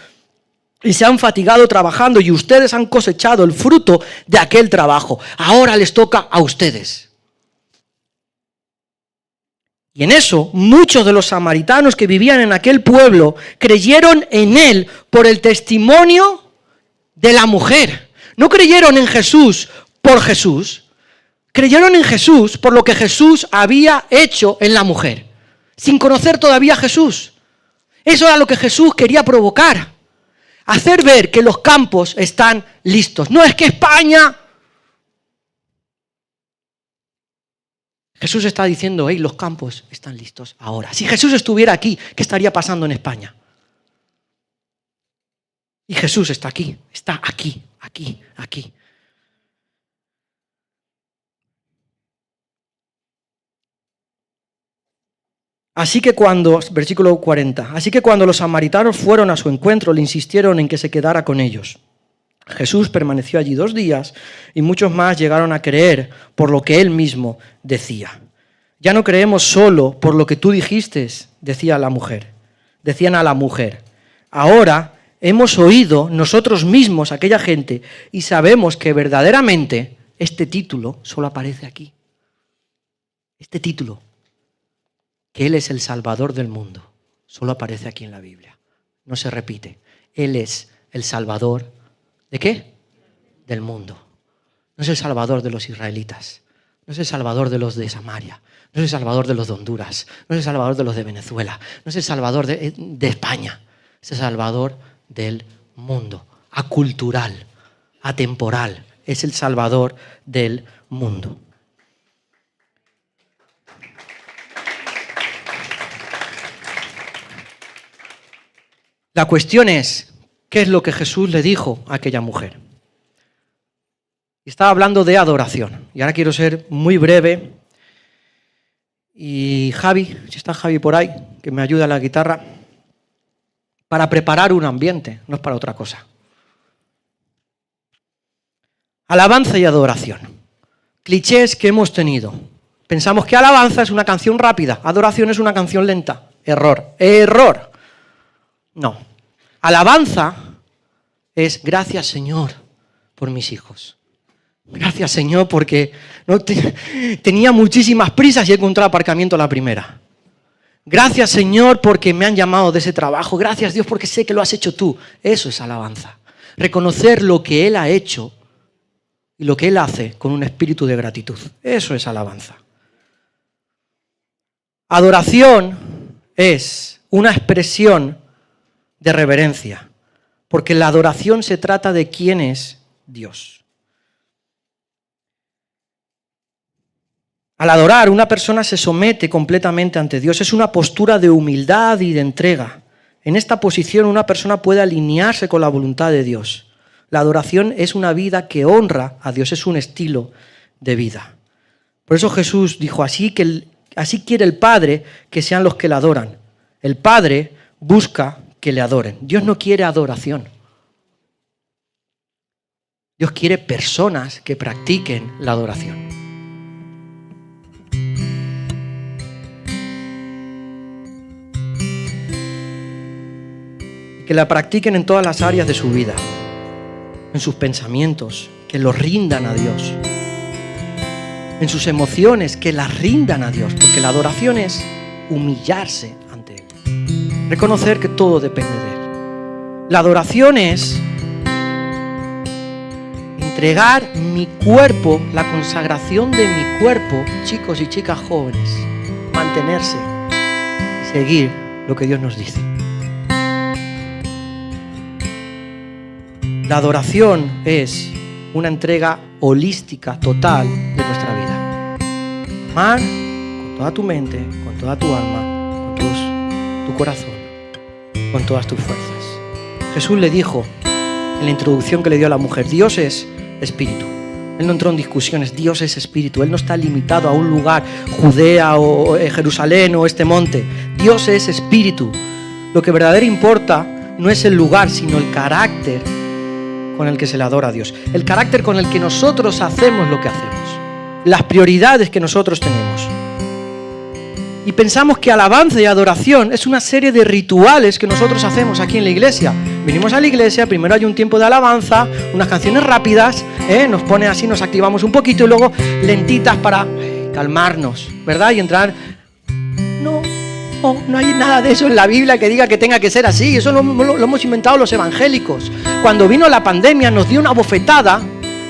y se han fatigado trabajando y ustedes han cosechado el fruto de aquel trabajo. Ahora les toca a ustedes. Y en eso, muchos de los samaritanos que vivían en aquel pueblo creyeron en él por el testimonio de la mujer. No creyeron en Jesús por Jesús. Creyeron en Jesús por lo que Jesús había hecho en la mujer, sin conocer todavía a Jesús. Eso era lo que Jesús quería provocar, hacer ver que los campos están listos. No es que España... Jesús está diciendo, hey, los campos están listos ahora. Si Jesús estuviera aquí, ¿qué estaría pasando en España? Y Jesús está aquí, aquí. Versículo 40, así que cuando los samaritanos fueron a su encuentro, le insistieron en que se quedara con ellos. Jesús permaneció allí 2 días y muchos más llegaron a creer por lo que él mismo decía. Ya no creemos solo por lo que tú dijiste, decían a la mujer. Ahora hemos oído nosotros mismos, aquella gente, y sabemos que verdaderamente este título solo aparece aquí. Este título, que Él es el Salvador del mundo, solo aparece aquí en la Biblia. No se repite. Él es el Salvador, ¿de qué? Del mundo. No es el Salvador de los israelitas. No es el Salvador de los de Samaria. No es el Salvador de los de Honduras. No es el Salvador de los de Venezuela. No es el Salvador de España. Es el Salvador del mundo. Acultural, atemporal. Es el Salvador del mundo. La cuestión es, ¿qué es lo que Jesús le dijo a aquella mujer? Estaba hablando de adoración. Y ahora quiero ser muy breve. Y Javi, si está Javi por ahí, que me ayuda a la guitarra, para preparar un ambiente, no es para otra cosa. Alabanza y adoración. Clichés que hemos tenido. Pensamos que alabanza es una canción rápida, adoración es una canción lenta. Error. No. Alabanza es gracias, Señor, por mis hijos. Gracias, Señor, porque tenía muchísimas prisas y he encontrado aparcamiento a la primera. Gracias, Señor, porque me han llamado de ese trabajo. Gracias, Dios, porque sé que lo has hecho tú. Eso es alabanza. Reconocer lo que Él ha hecho y lo que Él hace con un espíritu de gratitud. Eso es alabanza. Adoración es una expresión de reverencia, porque la adoración se trata de quién es Dios. Al adorar, una persona se somete completamente ante Dios. Es una postura de humildad y de entrega. En esta posición una persona puede alinearse con la voluntad de Dios. La adoración es una vida que honra a Dios, es un estilo de vida. Por eso Jesús dijo, así quiere el Padre que sean los que le adoran. El Padre busca que le adoren. Dios no quiere adoración. Dios quiere personas que practiquen la adoración. Que la practiquen en todas las áreas de su vida, en sus pensamientos, que los rindan a Dios, en sus emociones, que las rindan a Dios, porque la adoración es humillarse ante Él, reconocer que todo depende de Él. La adoración es entregar mi cuerpo, la consagración de mi cuerpo, chicos y chicas jóvenes, mantenerse y seguir lo que Dios nos dice. La adoración es una entrega holística, total de nuestra vida. Amar con toda tu mente, con toda tu alma, con todo tu corazón, con todas tus fuerzas. Jesús le dijo en la introducción que le dio a la mujer, Dios es espíritu. Él no entró en discusiones, Dios es espíritu. Él no está limitado a un lugar, Judea o Jerusalén o este monte. Dios es espíritu. Lo que verdaderamente importa no es el lugar, sino el carácter con el que se le adora a Dios. El carácter con el que nosotros hacemos lo que hacemos. Las prioridades que nosotros tenemos. Y pensamos que alabanza y adoración es una serie de rituales que nosotros hacemos aquí en la iglesia. Venimos a la iglesia, primero hay un tiempo de alabanza, unas canciones rápidas, nos pone así, nos activamos un poquito y luego lentitas para calmarnos, ¿verdad? Y entrar. No hay nada de eso en la Biblia que diga que tenga que ser así. Eso lo hemos inventado los evangélicos. Cuando vino la pandemia nos dio una bofetada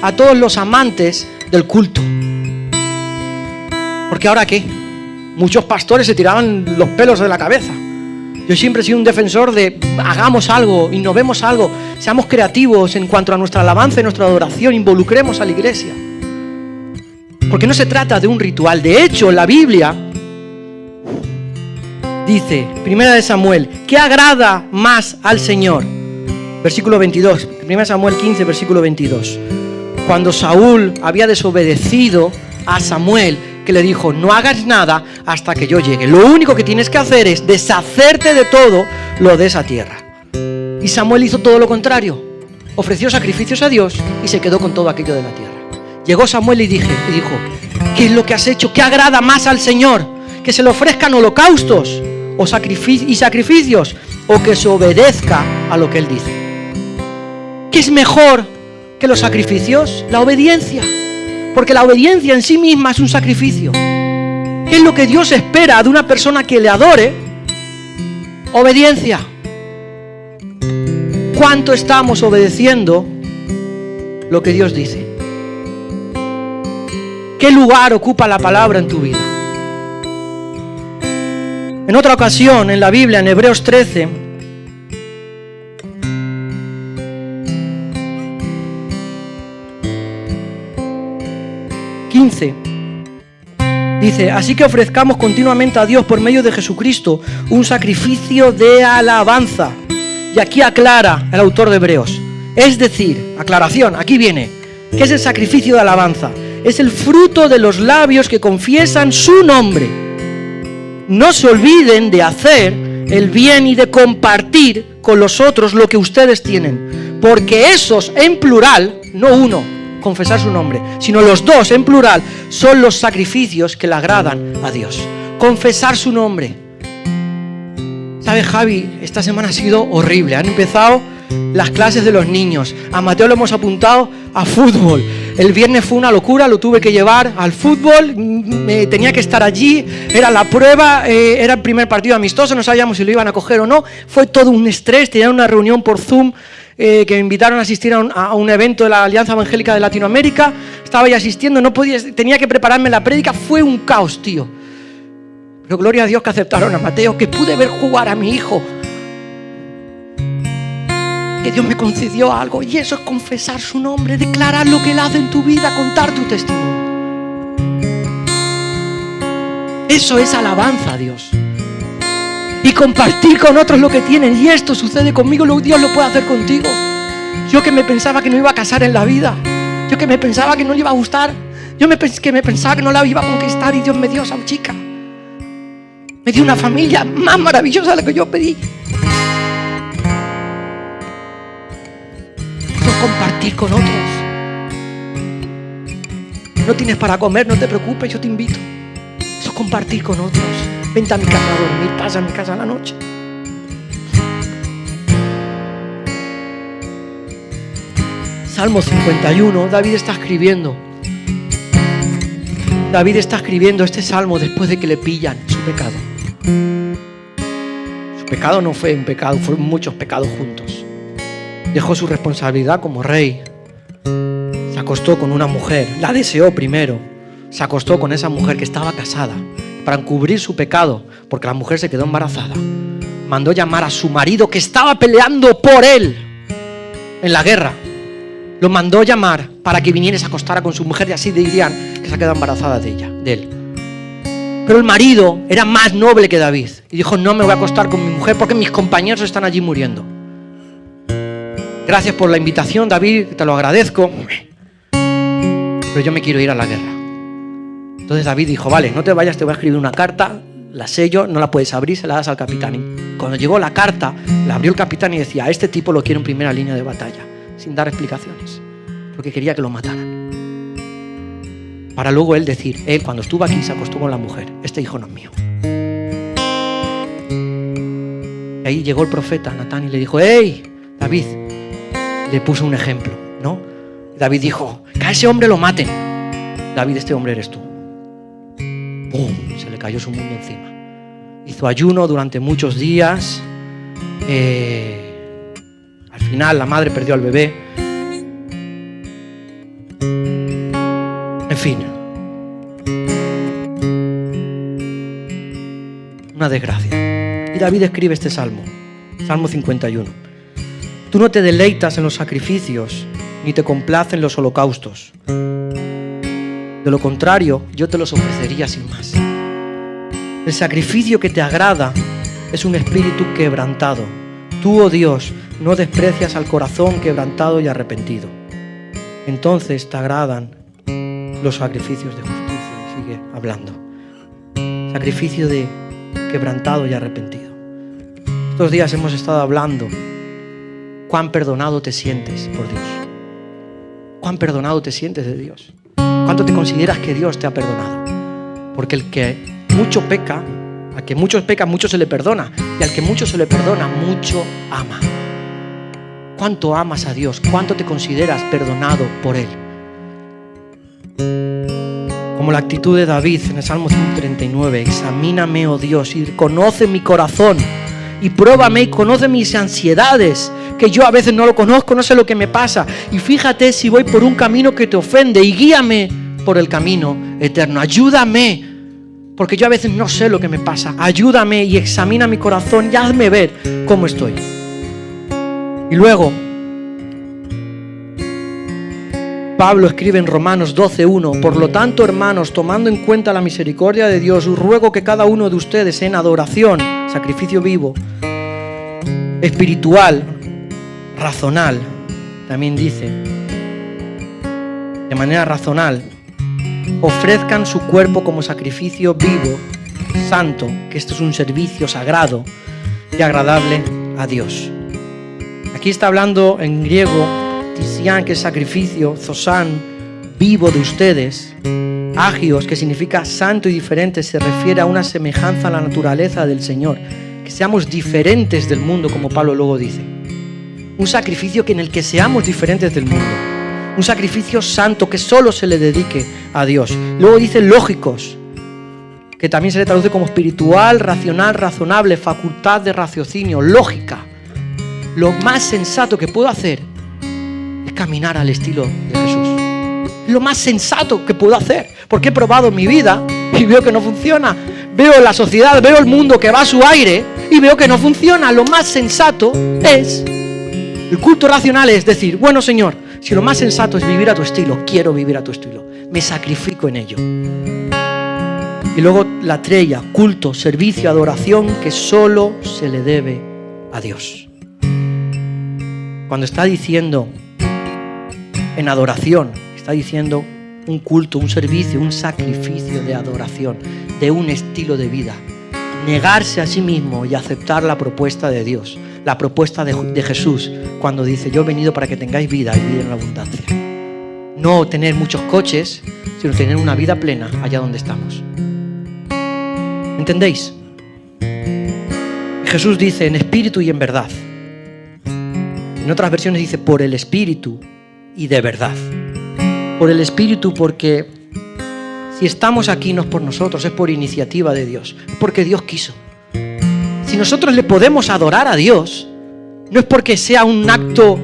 a todos los amantes del culto. Porque ¿ahora qué? Muchos pastores se tiraban los pelos de la cabeza. Yo siempre he sido un defensor de hagamos algo, innovemos algo, seamos creativos en cuanto a nuestra alabanza y nuestra adoración, involucremos a la iglesia. Porque no se trata de un ritual. De hecho, la Biblia dice, 1 Samuel, ¿qué agrada más al Señor? Versículo 22, 1 Samuel 15, versículo 22. Cuando Saúl había desobedecido a Samuel, que le dijo, no hagas nada hasta que yo llegue. Lo único que tienes que hacer es deshacerte de todo lo de esa tierra. Y Samuel hizo todo lo contrario. Ofreció sacrificios a Dios y se quedó con todo aquello de la tierra. Llegó Samuel y dijo, ¿qué es lo que has hecho? ¿Qué agrada más al Señor? ¿Que se le ofrezcan holocaustos y sacrificios? ¿O que se obedezca a lo que Él dice? ¿Qué es mejor que los sacrificios? La obediencia. Porque la obediencia en sí misma es un sacrificio. ¿Qué es lo que Dios espera de una persona que le adore? Obediencia. ¿Cuánto estamos obedeciendo lo que Dios dice? ¿Qué lugar ocupa la palabra en tu vida? En otra ocasión, en la Biblia, en Hebreos 13, dice, así que ofrezcamos continuamente a Dios por medio de Jesucristo un sacrificio de alabanza. Y aquí aclara el autor de Hebreos. Es decir, aclaración, aquí viene. ¿Qué es el sacrificio de alabanza? Es el fruto de los labios que confiesan su nombre. No se olviden de hacer el bien y de compartir con los otros lo que ustedes tienen. Porque esos en plural, no uno, confesar su nombre, sino los dos en plural, son los sacrificios que le agradan a Dios. Confesar su nombre. ¿Sabes, Javi? Esta semana ha sido horrible. Han empezado las clases de los niños. A Mateo lo hemos apuntado a fútbol. El viernes fue una locura, lo tuve que llevar al fútbol. Tenía que estar allí. Era la prueba, era el primer partido amistoso. No sabíamos si lo iban a coger o no. Fue todo un estrés. Tenía una reunión por Zoom que me invitaron a asistir a un evento de la Alianza Evangélica de Latinoamérica. Estaba ahí asistiendo, no podía, tenía que prepararme la prédica. Fue un caos, tío. Pero gloria a Dios que aceptaron a Mateo, que pude ver jugar a mi hijo, que Dios me concedió algo. Y eso es confesar su nombre, declarar lo que Él hace en tu vida, contar tu testimonio. Eso es alabanza a Dios. Y compartir con otros lo que tienen. Y esto sucede conmigo, Dios lo puede hacer contigo. Yo que me pensaba que no iba a casar en la vida, yo que me pensaba que no le iba a gustar, que me pensaba que no la iba a conquistar, y Dios me dio a esa chica. Me dio una familia más maravillosa de la que yo pedí. Eso es compartir con otros. No tienes para comer, no te preocupes, yo te invito. Eso es compartir con otros. Vente a mi casa a dormir, pasa a mi casa a la noche. Salmo 51, David está escribiendo. David está escribiendo este salmo después de que le pillan su pecado. Su pecado no fue un pecado, fueron muchos pecados juntos. Dejó su responsabilidad como rey. Se acostó con una mujer, la deseó primero, se acostó con esa mujer que estaba casada para encubrir su pecado, porque la mujer se quedó embarazada. Mandó llamar a su marido que estaba peleando por él en la guerra. Lo mandó llamar para que viniera y se acostara con su mujer y así dirían que se ha quedado embarazada de él. Pero el marido era más noble que David y dijo: no me voy a acostar con mi mujer porque mis compañeros están allí muriendo. Gracias por la invitación, David, te lo agradezco, pero yo me quiero ir a la guerra. Entonces David dijo: vale, no te vayas, te voy a escribir una carta, la sello, no la puedes abrir, se la das al capitán. Y cuando llegó la carta, la abrió el capitán y decía: a este tipo lo quiero en primera línea de batalla, sin dar explicaciones, porque quería que lo mataran. Para luego él decir: él cuando estuvo aquí se acostó con la mujer, este hijo no es mío. Y ahí llegó el profeta Natán y le dijo: hey, David, le puso un ejemplo, ¿no? David dijo: que a ese hombre lo maten. David, este hombre eres tú. ¡Pum! Se le cayó su mundo encima. Hizo ayuno durante muchos días. Al final la madre perdió al bebé. En fin. Una desgracia. Y David escribe este salmo. Salmo 51. Tú no te deleitas en los sacrificios, ni te complacen los holocaustos. De lo contrario, yo te los ofrecería sin más. El sacrificio que te agrada es un espíritu quebrantado. Tú, oh Dios, no desprecias al corazón quebrantado y arrepentido. Entonces te agradan los sacrificios de justicia. Y sigue hablando. Sacrificio de quebrantado y arrepentido. Estos días hemos estado hablando cuán perdonado te sientes por Dios. Cuán perdonado te sientes de Dios. ¿Cuánto te consideras que Dios te ha perdonado? Porque el que mucho peca, al que mucho peca, mucho se le perdona. Y al que mucho se le perdona, mucho ama. ¿Cuánto amas a Dios? ¿Cuánto te consideras perdonado por Él? Como la actitud de David en el Salmo 139. Examíname, oh Dios, y conoce mi corazón. Y pruébame y conoce mis ansiedades, que yo a veces no lo conozco, no sé lo que me pasa. Y fíjate si voy por un camino que te ofende y guíame por el camino eterno. Ayúdame, porque yo a veces no sé lo que me pasa. Ayúdame y examina mi corazón y hazme ver cómo estoy. Y luego, Pablo escribe en Romanos 12:1: por lo tanto, hermanos, tomando en cuenta la misericordia de Dios, os ruego que cada uno de ustedes en adoración, sacrificio vivo, espiritual, razonal, también dice, de manera razonal, ofrezcan su cuerpo como sacrificio vivo, santo, que esto es un servicio sagrado y agradable a Dios. Aquí está hablando en griego tisián, que es sacrificio, zosán, vivo de ustedes. Agios, que significa santo y diferente, se refiere a una semejanza a la naturaleza del Señor, que seamos diferentes del mundo, como Pablo luego dice. Un sacrificio en el que seamos diferentes del mundo. Un sacrificio santo que solo se le dedique a Dios. Luego dice lógicos, que también se le traduce como espiritual, racional, razonable, facultad de raciocinio, lógica. Lo más sensato que puedo hacer es caminar al estilo de Jesús. Es lo más sensato que puedo hacer, porque he probado mi vida y veo que no funciona. Veo la sociedad, veo el mundo que va a su aire y veo que no funciona. Lo más sensato es, el culto racional es decir: bueno, Señor, si lo más sensato es vivir a tu estilo, quiero vivir a tu estilo, me sacrifico en ello. Y luego la trella, culto, servicio, adoración, que solo se le debe a Dios. Cuando está diciendo en adoración, está diciendo un culto, un servicio, un sacrificio de adoración, de un estilo de vida. Negarse a sí mismo y aceptar la propuesta de Dios, la propuesta de Jesús, cuando dice: yo he venido para que tengáis vida y vida en abundancia. No tener muchos coches, sino tener una vida plena allá donde estamos. ¿Entendéis? Jesús dice: en espíritu y en verdad. En otras versiones dice: por el espíritu y de verdad. Por el espíritu, porque si estamos aquí no es por nosotros, es por iniciativa de Dios, es porque Dios quiso. Si nosotros le podemos adorar a Dios, no es porque sea un acto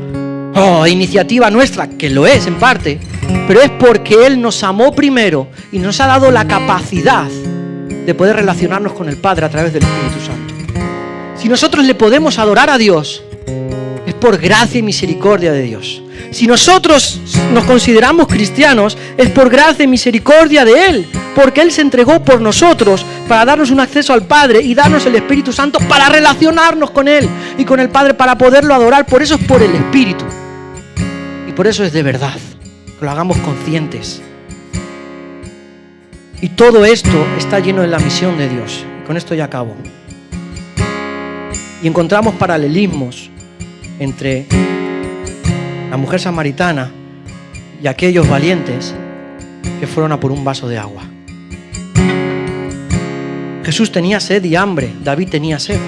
iniciativa nuestra, que lo es en parte, pero es porque Él nos amó primero y nos ha dado la capacidad de poder relacionarnos con el Padre a través del Espíritu Santo. Si nosotros le podemos adorar a Dios, es por gracia y misericordia de Dios. Si nosotros nos consideramos cristianos, es por gracia y misericordia de Él, porque Él se entregó por nosotros para darnos un acceso al Padre y darnos el Espíritu Santo para relacionarnos con Él y con el Padre, para poderlo adorar. Por eso es por el Espíritu. Y por eso es de verdad, que lo hagamos conscientes. Y todo esto está lleno de la misión de Dios. Y con esto ya acabo. Y encontramos paralelismos entre la mujer samaritana y aquellos valientes que fueron a por un vaso de agua. Jesús tenía sed y hambre, David tenía sed.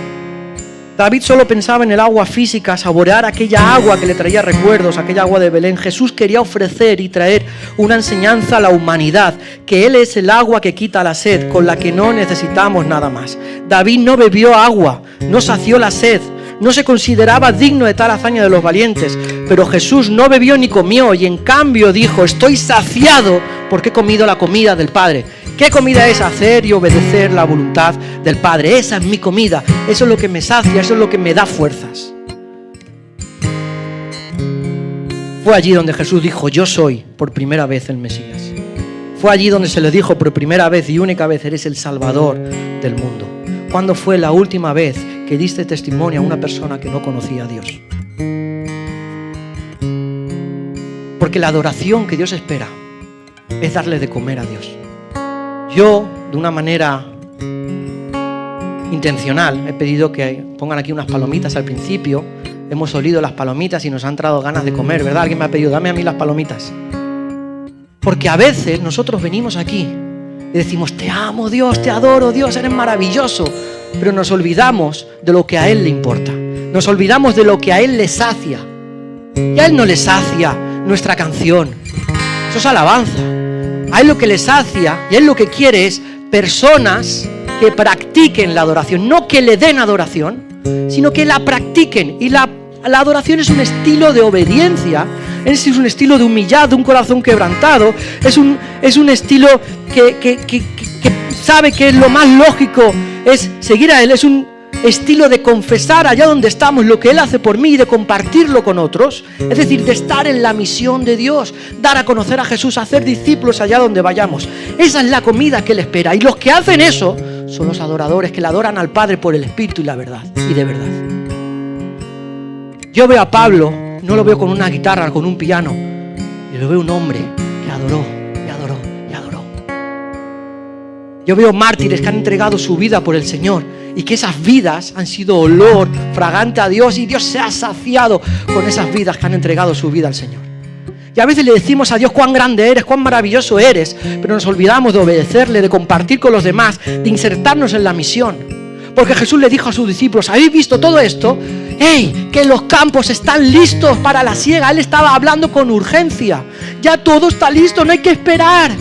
David solo pensaba en el agua física, saborear aquella agua que le traía recuerdos, aquella agua de Belén. Jesús quería ofrecer y traer una enseñanza a la humanidad, que Él es el agua que quita la sed, con la que no necesitamos nada más. David no bebió agua, no sació la sed, no se consideraba digno de tal hazaña de los valientes, pero Jesús no bebió ni comió y en cambio dijo: estoy saciado porque he comido la comida del Padre. ¿Qué comida es? Hacer y obedecer la voluntad del Padre. Esa es mi comida, eso es lo que me sacia, eso es lo que me da fuerzas. Fue allí donde Jesús dijo: yo soy por primera vez el Mesías. Fue allí donde se le dijo por primera vez y única vez: eres el Salvador del mundo. ¿Cuándo fue la última vez que diste testimonio a una persona que no conocía a Dios? Porque la adoración que Dios espera es darle de comer a Dios. Yo, de una manera intencional, he pedido que pongan aquí unas palomitas al principio. Hemos olido las palomitas y nos han entrado ganas de comer, ¿verdad? Alguien me ha pedido: dame a mí las palomitas. Porque a veces nosotros venimos aquí y decimos: te amo, Dios, te adoro, Dios, eres maravilloso. Pero nos olvidamos de lo que a Él le importa. Nos olvidamos de lo que a Él le sacia. Y a Él no le sacia nuestra canción. Eso es alabanza. A Él lo que le sacia y Él lo que quiere es personas que practiquen la adoración. No que le den adoración, sino que la practiquen. Y la adoración es un estilo de obediencia. Es un estilo de humillado, de un corazón quebrantado. Es un estilo que sabe que lo más lógico es seguir a Él. Es un estilo de confesar allá donde estamos lo que Él hace por mí y de compartirlo con otros. Es decir, de estar en la misión de Dios, dar a conocer a Jesús, hacer discípulos allá donde vayamos. Esa es la comida que Él espera. Y los que hacen eso son los adoradores que le adoran al Padre por el Espíritu y la verdad. Y de verdad. Yo veo a Pablo, no lo veo con una guitarra, con un piano. Y lo veo un hombre que adoró, y adoró, y adoró. Yo veo mártires que han entregado su vida por el Señor y que esas vidas han sido olor fragante a Dios y Dios se ha saciado con esas vidas que han entregado su vida al Señor. Y a veces le decimos a Dios cuán grande eres, cuán maravilloso eres, pero nos olvidamos de obedecerle, de compartir con los demás, de insertarnos en la misión. Porque Jesús le dijo a sus discípulos: ¿habéis visto todo esto? ¡Hey! Que los campos están listos para la siega. Él estaba hablando con urgencia. Ya todo está listo, no hay que esperar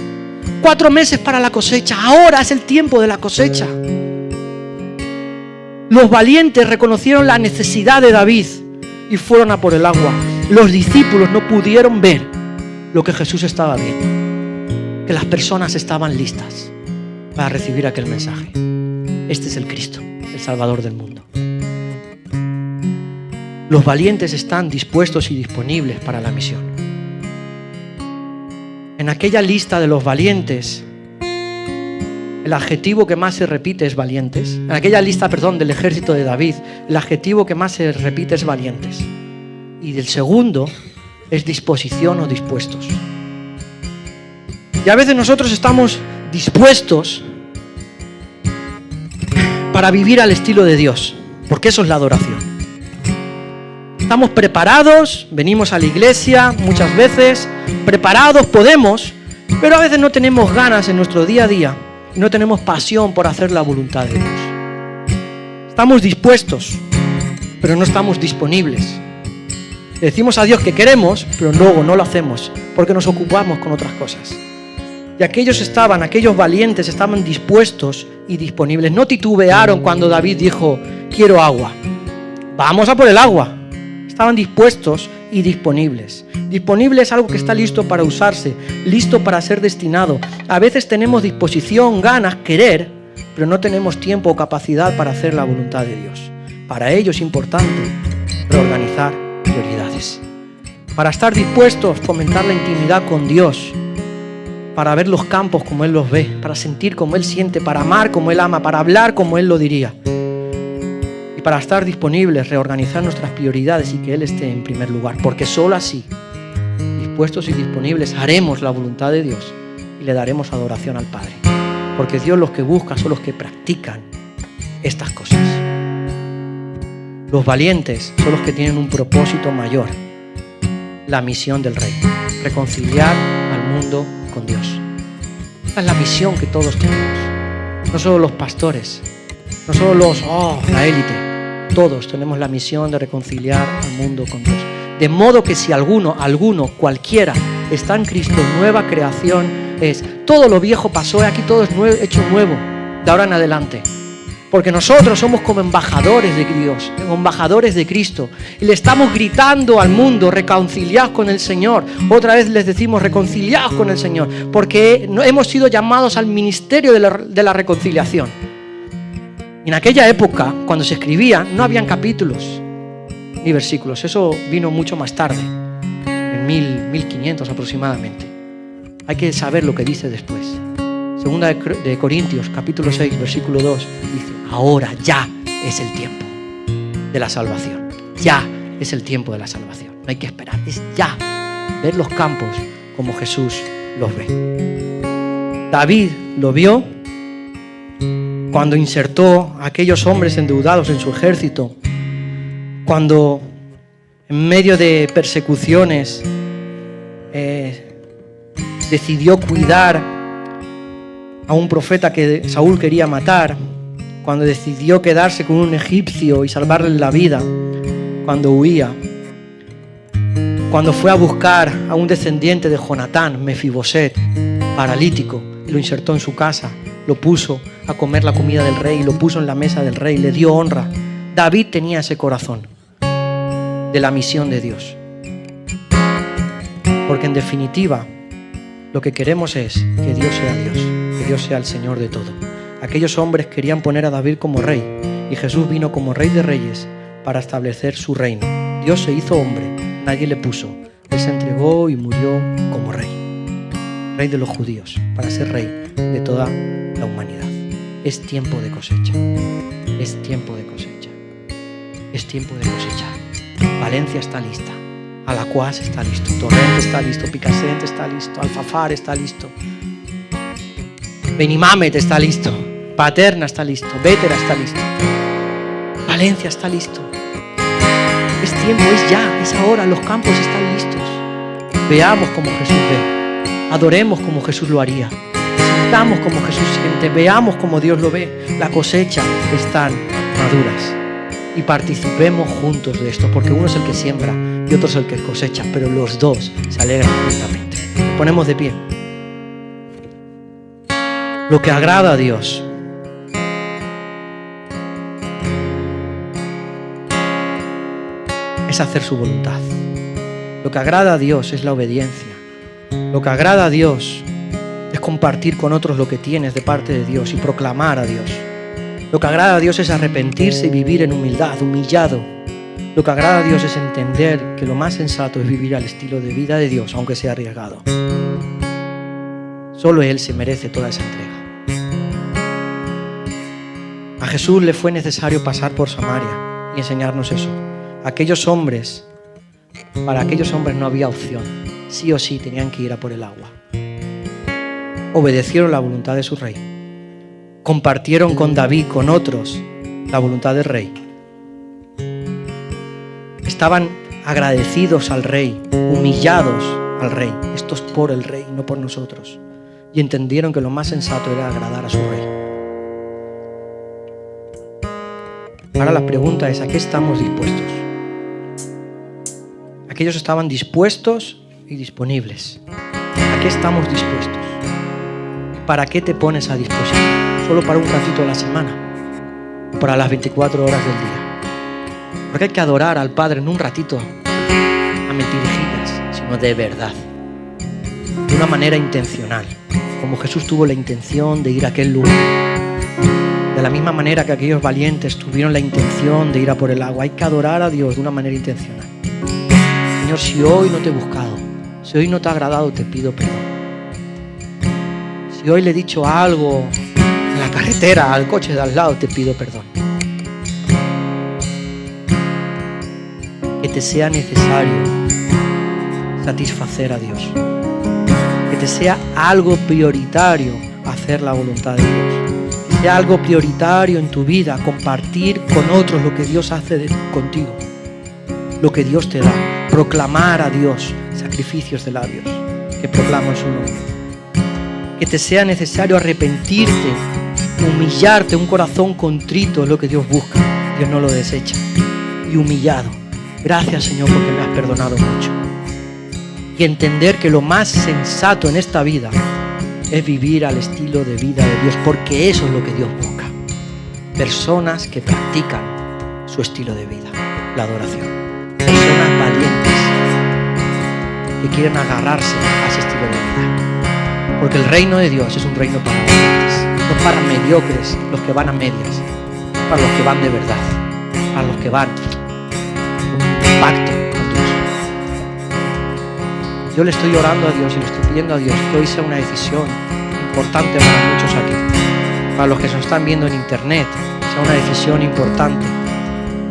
4 meses para la cosecha. Ahora es el tiempo de la cosecha. Los valientes reconocieron la necesidad de David y fueron a por el agua. Los discípulos no pudieron ver lo que Jesús estaba viendo, que las personas estaban listas para recibir aquel mensaje. Este es el Cristo, el Salvador del mundo. Los valientes están dispuestos y disponibles para la misión. En aquella lista de los valientes, el adjetivo que más se repite es valientes. En aquella lista, del ejército de David, el adjetivo que más se repite es valientes. Y el segundo es disposición o dispuestos. Y a veces nosotros estamos dispuestos para vivir al estilo de Dios, porque eso es la adoración. Estamos preparados, venimos a la iglesia muchas veces, preparados, podemos, pero a veces no tenemos ganas en nuestro día a día y no tenemos pasión por hacer la voluntad de Dios. Estamos dispuestos, pero no estamos disponibles. Le decimos a Dios que queremos, pero luego no lo hacemos porque nos ocupamos con otras cosas. Y aquellos valientes estaban dispuestos y disponibles. No titubearon cuando David dijo: quiero agua. Vamos a por el agua. Estaban dispuestos y y disponibles. Disponible es algo que está listo para usarse, listo para ser destinado. A veces tenemos disposición, ganas, querer, pero no tenemos tiempo o capacidad para hacer la voluntad de Dios. Para ello es importante reorganizar prioridades. Para estar dispuestos a fomentar la intimidad con Dios, para ver los campos como Él los ve, para sentir como Él siente, para amar como Él ama, para hablar como Él lo diría. Y para estar disponibles, reorganizar nuestras prioridades y que Él esté en primer lugar. Porque solo así, dispuestos y disponibles, haremos la voluntad de Dios y le daremos adoración al Padre. Porque Dios los que busca son los que practican estas cosas. Los valientes son los que tienen un propósito mayor. La misión del Rey. Reconciliar al mundo con Dios. Esta es la misión que todos tenemos. No solo los pastores, no solo la élite. Todos tenemos la misión de reconciliar al mundo con Dios. De modo que si alguno, cualquiera, está en Cristo, nueva creación es. Todo lo viejo pasó, aquí todo es hecho nuevo, de ahora en adelante. Porque nosotros somos como embajadores de Dios, embajadores de Cristo. Y le estamos gritando al mundo, reconciliaos con el Señor. Otra vez les decimos, reconciliaos con el Señor. Porque hemos sido llamados al ministerio de la reconciliación. En aquella época, cuando se escribía, no habían capítulos ni versículos. Eso vino mucho más tarde, en 1500 aproximadamente. Hay que saber lo que dice después. Segunda de Corintios, capítulo 6, versículo 2, dice, ahora ya es el tiempo de la salvación. Ya es el tiempo de la salvación. No hay que esperar, es ya. Ver los campos como Jesús los ve. David lo vio cuando insertó a aquellos hombres endeudados en su ejército, cuando en medio de persecuciones decidió cuidar a un profeta que Saúl quería matar, cuando decidió quedarse con un egipcio y salvarle la vida, cuando huía, cuando fue a buscar a un descendiente de Jonatán, Mefiboset, paralítico, y lo insertó en su casa, lo puso a comer la comida del rey, lo puso en la mesa del rey, le dio honra. David tenía ese corazón de la misión de Dios. Porque en definitiva, lo que queremos es que Dios sea Dios, que Dios sea el Señor de todo. Aquellos hombres querían poner a David como rey, y Jesús vino como Rey de Reyes para establecer su reino. Dios se hizo hombre, nadie le puso. Él se entregó y murió como rey. Rey de los judíos, para ser rey de toda la humanidad. Es tiempo de cosecha. Es tiempo de cosecha. Es tiempo de cosecha. Valencia está lista. Alacuás está listo. Torrente está listo. Picassent está listo. Alfafar está listo. Benimamet está listo. Paterna está listo. Vétera está listo. Valencia está listo. Es tiempo, es ya, es ahora. Los campos están listos. Veamos como Jesús ve. Adoremos como Jesús lo haría. Sintamos como Jesús siente. Veamos como Dios lo ve. La cosecha están maduras. Y participemos juntos de esto, porque uno es el que siembra y otro es el que cosecha, pero los dos se alegran juntamente. Nos ponemos de pie. Lo que agrada a Dios es hacer su voluntad. Lo que agrada a Dios es la obediencia. Lo que agrada a Dios es compartir con otros lo que tienes de parte de Dios y proclamar a Dios. Lo que agrada a Dios es arrepentirse y vivir en humildad, humillado. Lo que agrada a Dios es entender que lo más sensato es vivir al estilo de vida de Dios, aunque sea arriesgado. Solo Él se merece toda esa entrega. A Jesús le fue necesario pasar por Samaria y enseñarnos eso. Para aquellos hombres no había opción. Sí o sí tenían que ir a por el agua. Obedecieron la voluntad de su rey. Compartieron con David, con otros, la voluntad del rey. Estaban agradecidos al rey, humillados al rey. Esto es por el rey, no por nosotros. Y entendieron que lo más sensato era agradar a su rey. Ahora la pregunta es, ¿a qué estamos dispuestos? Aquellos estaban dispuestos y disponibles. ¿A qué estamos dispuestos? ¿Para qué te pones a disposición? ¿Solo para un ratito a la semana? ¿O para las 24 horas del día? Porque hay que adorar al Padre en un ratito, a mentirijillas, sino de verdad, de una manera intencional, como Jesús tuvo la intención de ir a aquel lugar. De la misma manera que aquellos valientes tuvieron la intención de ir a por el agua, hay que adorar a Dios de una manera intencional. Señor, si hoy no te he buscado, si hoy no te ha agradado, te pido perdón. Si hoy le he dicho algo en la carretera al coche de al lado, te pido perdón. Que te sea necesario satisfacer a Dios. Que te sea algo prioritario hacer la voluntad de Dios. Que sea algo prioritario en tu vida compartir con otros lo que Dios hace contigo, lo que Dios te da. Proclamar a Dios sacrificios de labios que proclaman su nombre. Que te sea necesario arrepentirte, humillarte, un corazón contrito es lo que Dios busca. Dios no lo desecha. Y humillado. Gracias, Señor, porque me has perdonado mucho. Y entender que lo más sensato en esta vida es vivir al estilo de vida de Dios, porque eso es lo que Dios busca. Personas que practican su estilo de vida, la adoración. Personas valientes que quieren agarrarse a ese estilo de vida. Porque el reino de Dios es un reino para valientes, no para mediocres, los que van a medias, para los que van de verdad, para los que van un pacto con Dios. Yo le estoy orando a Dios y le estoy pidiendo a Dios que hoy sea una decisión importante para muchos aquí. Para los que se están viendo en internet, sea una decisión importante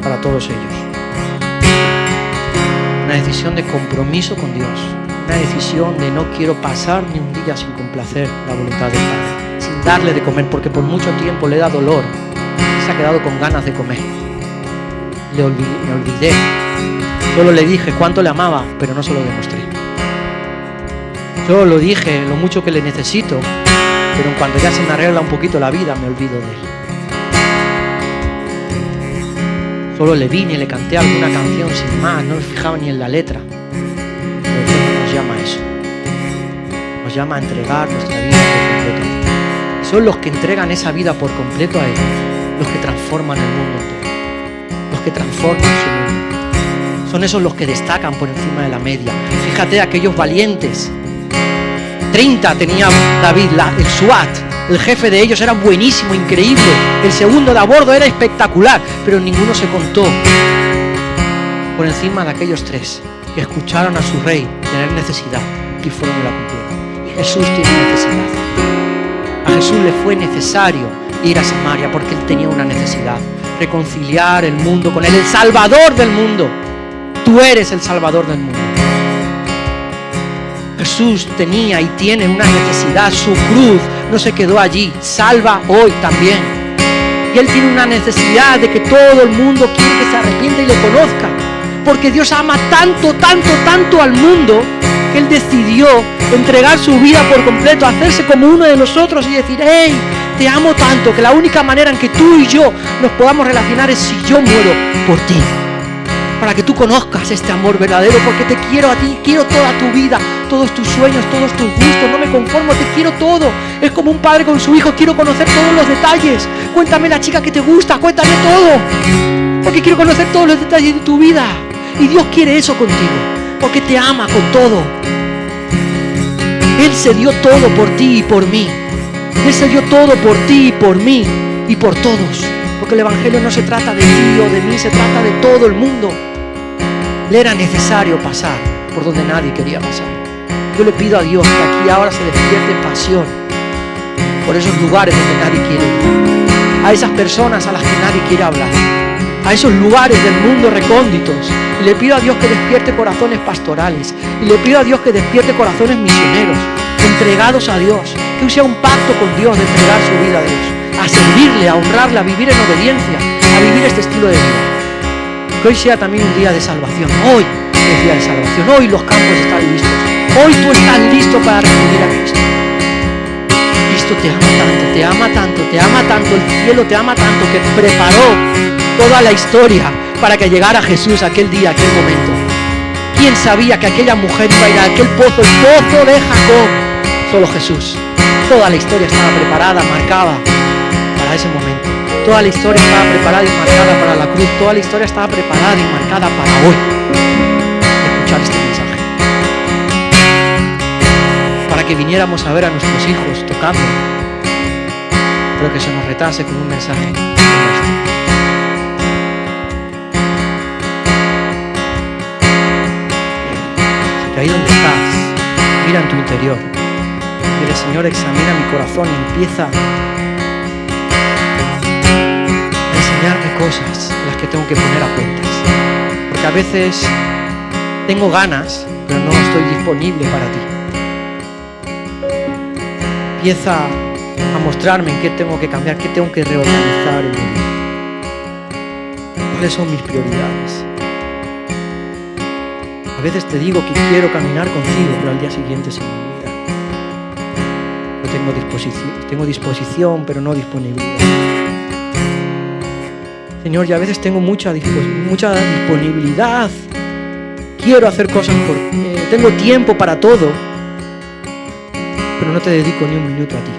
para todos ellos. Una decisión de compromiso con Dios. Una decisión de no quiero pasar ni un día sin complacer la voluntad del Padre, sin darle de comer, porque por mucho tiempo le da dolor. Se ha quedado con ganas de comer. Me olvidé. Solo le dije cuánto le amaba, pero no se lo demostré. Yo lo dije lo mucho que le necesito, pero cuando ya se me arregla un poquito la vida, me olvido de él. Solo le vine y le canté alguna canción sin más, no me fijaba ni en la letra. Pero Dios no nos llama a eso. Nos llama a entregar nuestra vida por completo a Él. Son los que entregan esa vida por completo a Él, los que transforman el mundo entero, los que transforman su mundo. Son esos los que destacan por encima de la media. Fíjate, aquellos valientes. 30 tenía David, el SWAT. El jefe de ellos era buenísimo, increíble. El segundo de a bordo era espectacular, pero ninguno se contó por encima de aquellos 3 que escucharon a su rey tener necesidad y fueron y la cumplieron. Y Jesús tiene necesidad. A Jesús le fue necesario ir a Samaria porque él tenía una necesidad. Reconciliar el mundo con él, el Salvador del mundo. Tú eres el Salvador del mundo. Jesús tenía y tiene una necesidad. Su cruz no se quedó allí. Salva hoy también. Y Él tiene una necesidad de que todo el mundo quiere que se arrepienta y le conozca. Porque Dios ama tanto, tanto, tanto al mundo que Él decidió entregar su vida por completo, hacerse como uno de nosotros y decir: hey, te amo tanto que la única manera en que tú y yo nos podamos relacionar es si yo muero por ti. Para que tú conozcas este amor verdadero, porque te quiero a ti, quiero toda tu vida, todos tus sueños, todos tus gustos, no me conformo, te quiero todo. Es como un padre con su hijo, quiero conocer todos los detalles. Cuéntame la chica que te gusta, cuéntame todo, porque quiero conocer todos los detalles de tu vida. Y Dios quiere eso contigo, porque te ama con todo. Él se dio todo por ti y por mí. Él se dio todo por ti y por mí y por todos. Porque el Evangelio no se trata de ti o de mí, se trata de todo el mundo. Le era necesario pasar por donde nadie quería pasar. Yo le pido a Dios que aquí ahora se despierte pasión por esos lugares donde nadie quiere ir. A esas personas a las que nadie quiere hablar. A esos lugares del mundo recónditos. Y le pido a Dios que despierte corazones pastorales. Y le pido a Dios que despierte corazones misioneros, entregados a Dios. Que sea un pacto con Dios de entregar su vida a Dios, a servirle, a honrarle, a vivir en obediencia, a vivir este estilo de vida. Que hoy sea también un día de salvación. Hoy es día de salvación. Hoy los campos están listos. Hoy tú estás listo para recibir a Cristo. Cristo te ama tanto, te ama tanto, te ama tanto. El cielo te ama tanto que preparó toda la historia para que llegara Jesús aquel día, aquel momento. ¿Quién sabía que aquella mujer iba a ir a aquel pozo, el pozo de Jacob? Solo Jesús. Toda la historia estaba preparada, marcada para ese momento. Toda la historia estaba preparada y marcada para la cruz. Toda la historia estaba preparada y marcada para hoy. Escuchar este para que viniéramos a ver a nuestros hijos tocando, pero que se nos retase con un mensaje como este. Así que ahí donde estás, mira en tu interior. Dile: Señor, examina mi corazón y empieza a enseñarme cosas en las que tengo que poner a cuentas. Porque a veces tengo ganas, pero no estoy disponible para ti. Empieza a mostrarme en qué tengo que cambiar, qué tengo que reorganizar en mi vida. ¿Cuáles son mis prioridades? A veces te digo que quiero caminar contigo, pero al día siguiente se me olvida. No tengo disposición, pero no disponibilidad. Señor, y a veces tengo mucha disponibilidad. Quiero hacer cosas tengo tiempo para todo, pero no te dedico ni un minuto a ti.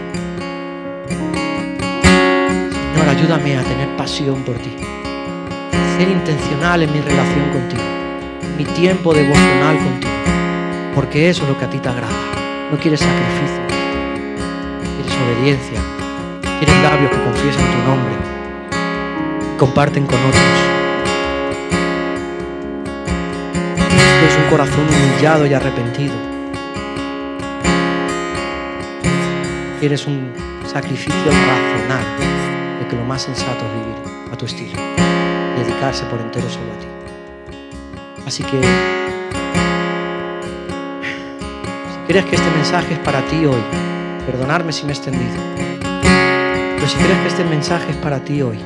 Señor, ayúdame a tener pasión por ti, ser intencional en mi relación contigo, mi tiempo devocional contigo, porque eso es lo que a ti te agrada. No quieres sacrificio, quieres obediencia, quieres labios que confiesan tu nombre y comparten con otros. Quieres un corazón humillado y arrepentido. Quieres un sacrificio racional, de que lo más sensato es vivir a tu estilo, dedicarse por entero solo a ti. Así que, si crees que este mensaje es para ti hoy, perdonadme si me he extendido, pero si crees que este mensaje es para ti hoy,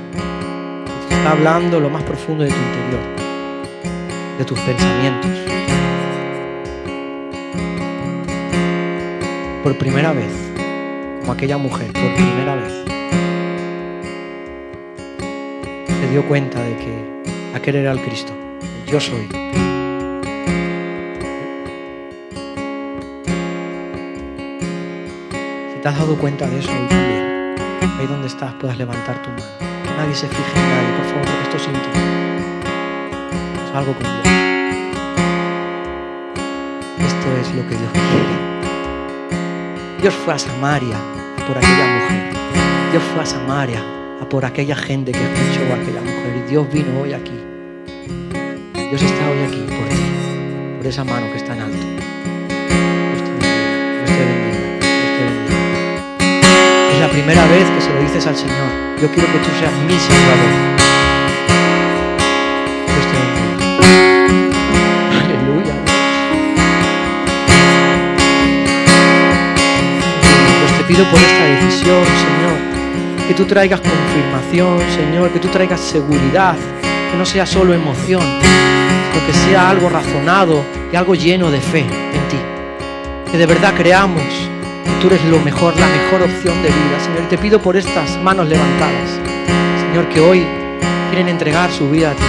te está hablando lo más profundo de tu interior, de tus pensamientos, por primera vez, como aquella mujer, por primera vez, se dio cuenta de que aquel era el Cristo, el yo soy. Si te has dado cuenta de eso hoy también, ahí donde estás puedas levantar tu mano. Que nadie se fije en nadie, por favor, porque esto es íntimo. Es algo con Dios. Esto es lo que Dios quiere. Dios fue a Samaria a por aquella mujer. Dios fue a Samaria a por aquella gente que escuchó a aquella mujer. Y Dios vino hoy aquí. Dios está hoy aquí por ti, por esa mano que está en alto. Dios te bendiga, Dios te bendiga. Es la primera vez que se lo dices al Señor: yo quiero que tú seas mi Salvador. Dios te bendiga. Aleluya. Dios, te pido por esta decisión, Señor, que tú traigas confirmación, Señor, que tú traigas seguridad, que no sea solo emoción, sino que sea algo razonado y algo lleno de fe en ti. Que de verdad creamos que tú eres lo mejor, la mejor opción de vida, Señor. Y te pido por estas manos levantadas, Señor, que hoy quieren entregar su vida a ti.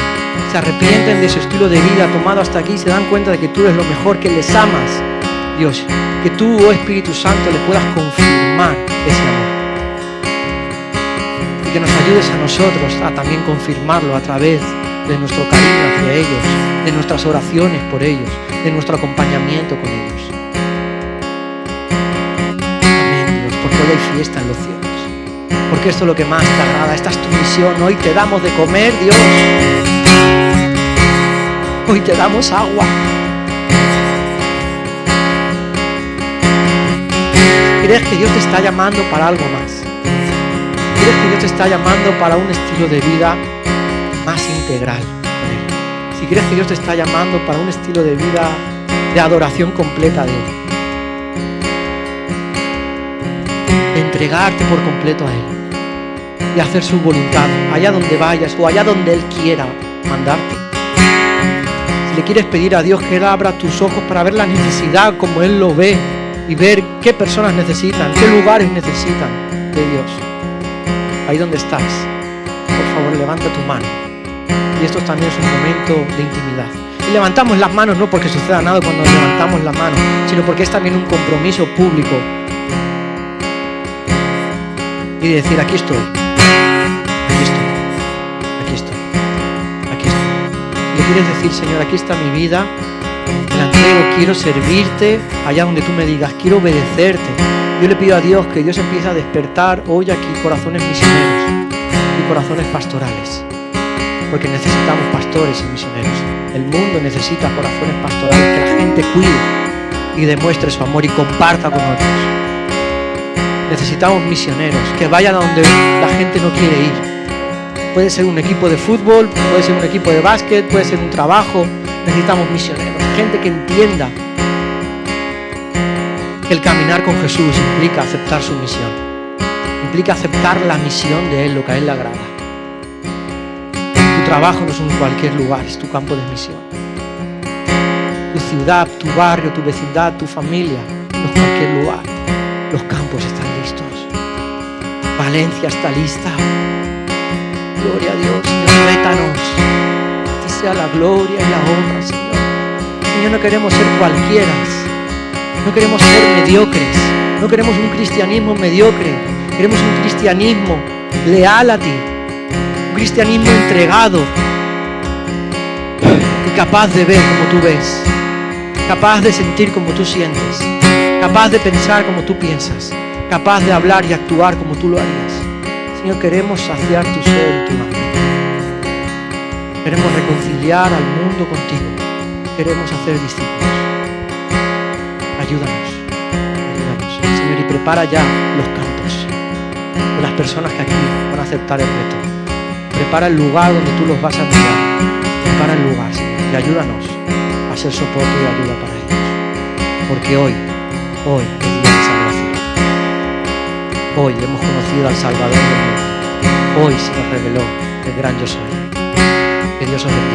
Se arrepienten de su estilo de vida tomado hasta aquí y se dan cuenta de que tú eres lo mejor, que les amas, Dios. Que tú, oh Espíritu Santo, les puedas confirmar ese amor. Y que nos ayudes a nosotros a también confirmarlo a través de nuestro cariño hacia ellos, de nuestras oraciones por ellos, de nuestro acompañamiento con ellos. Amén, Dios, porque hoy hay fiesta en los cielos, porque esto es lo que más te agrada, esta es tu misión. Hoy te damos de comer, Dios, hoy te damos agua. Si crees que Dios te está llamando para algo más, si crees que Dios te está llamando para un estilo de vida más integral con Él, si crees que Dios te está llamando para un estilo de vida de adoración completa de Él, de entregarte por completo a Él y hacer su voluntad allá donde vayas o allá donde Él quiera mandarte. Si le quieres pedir a Dios que Él abra tus ojos para ver la necesidad como Él lo ve y ver qué personas necesitan, qué lugares necesitan de Dios, ahí donde estás, por favor, levanta tu mano. Y esto también es un momento de intimidad. Y levantamos las manos no porque suceda nada cuando levantamos la mano, sino porque es también un compromiso público. Y decir: aquí estoy, aquí estoy, aquí estoy, aquí estoy. Si le quieres decir: Señor, aquí está mi vida, Me la entrego, quiero servirte allá donde tú me digas, quiero obedecerte. Yo le pido a Dios que Dios empiece a despertar hoy aquí corazones misioneros y corazones pastorales, porque necesitamos pastores y misioneros. El mundo necesita corazones pastorales, que la gente cuide y demuestre su amor y comparta con otros. Necesitamos misioneros que vayan a donde la gente no quiere ir. Puede ser un equipo de fútbol, puede ser un equipo de básquet, puede ser un trabajo. Necesitamos misioneros, gente que entienda que el caminar con Jesús implica aceptar su misión, implica aceptar la misión de Él, lo que a Él le agrada. Tu trabajo no es en cualquier lugar, es tu campo de misión. Tu ciudad, tu barrio, tu vecindad, tu familia, no es cualquier lugar. Los campos están listos. Valencia está lista. Gloria a Dios, Señor, rétanos. A ti sea la gloria y la honra, Señor. Señor, no queremos ser cualquiera. No queremos ser mediocres. No queremos un cristianismo mediocre. Queremos un cristianismo leal a ti. Un cristianismo entregado. Y capaz de ver como tú ves. Capaz de sentir como tú sientes. Capaz de pensar como tú piensas. Capaz de hablar y actuar como tú lo harías. Señor, queremos saciar tu sed y tu hambre. Queremos reconciliar al mundo contigo. Queremos hacer discípulos. Ayúdanos, ayúdanos, Señor, y prepara ya los campos de las personas que aquí van a aceptar el reto. Prepara el lugar donde tú los vas a enviar. Prepara el lugar, Señor, y ayúdanos a ser soporte y ayuda para ellos. Porque hoy es día de salvación. Hoy hemos conocido al Salvador del mundo. Hoy se nos reveló el gran yo soy. Que Dios os bendiga.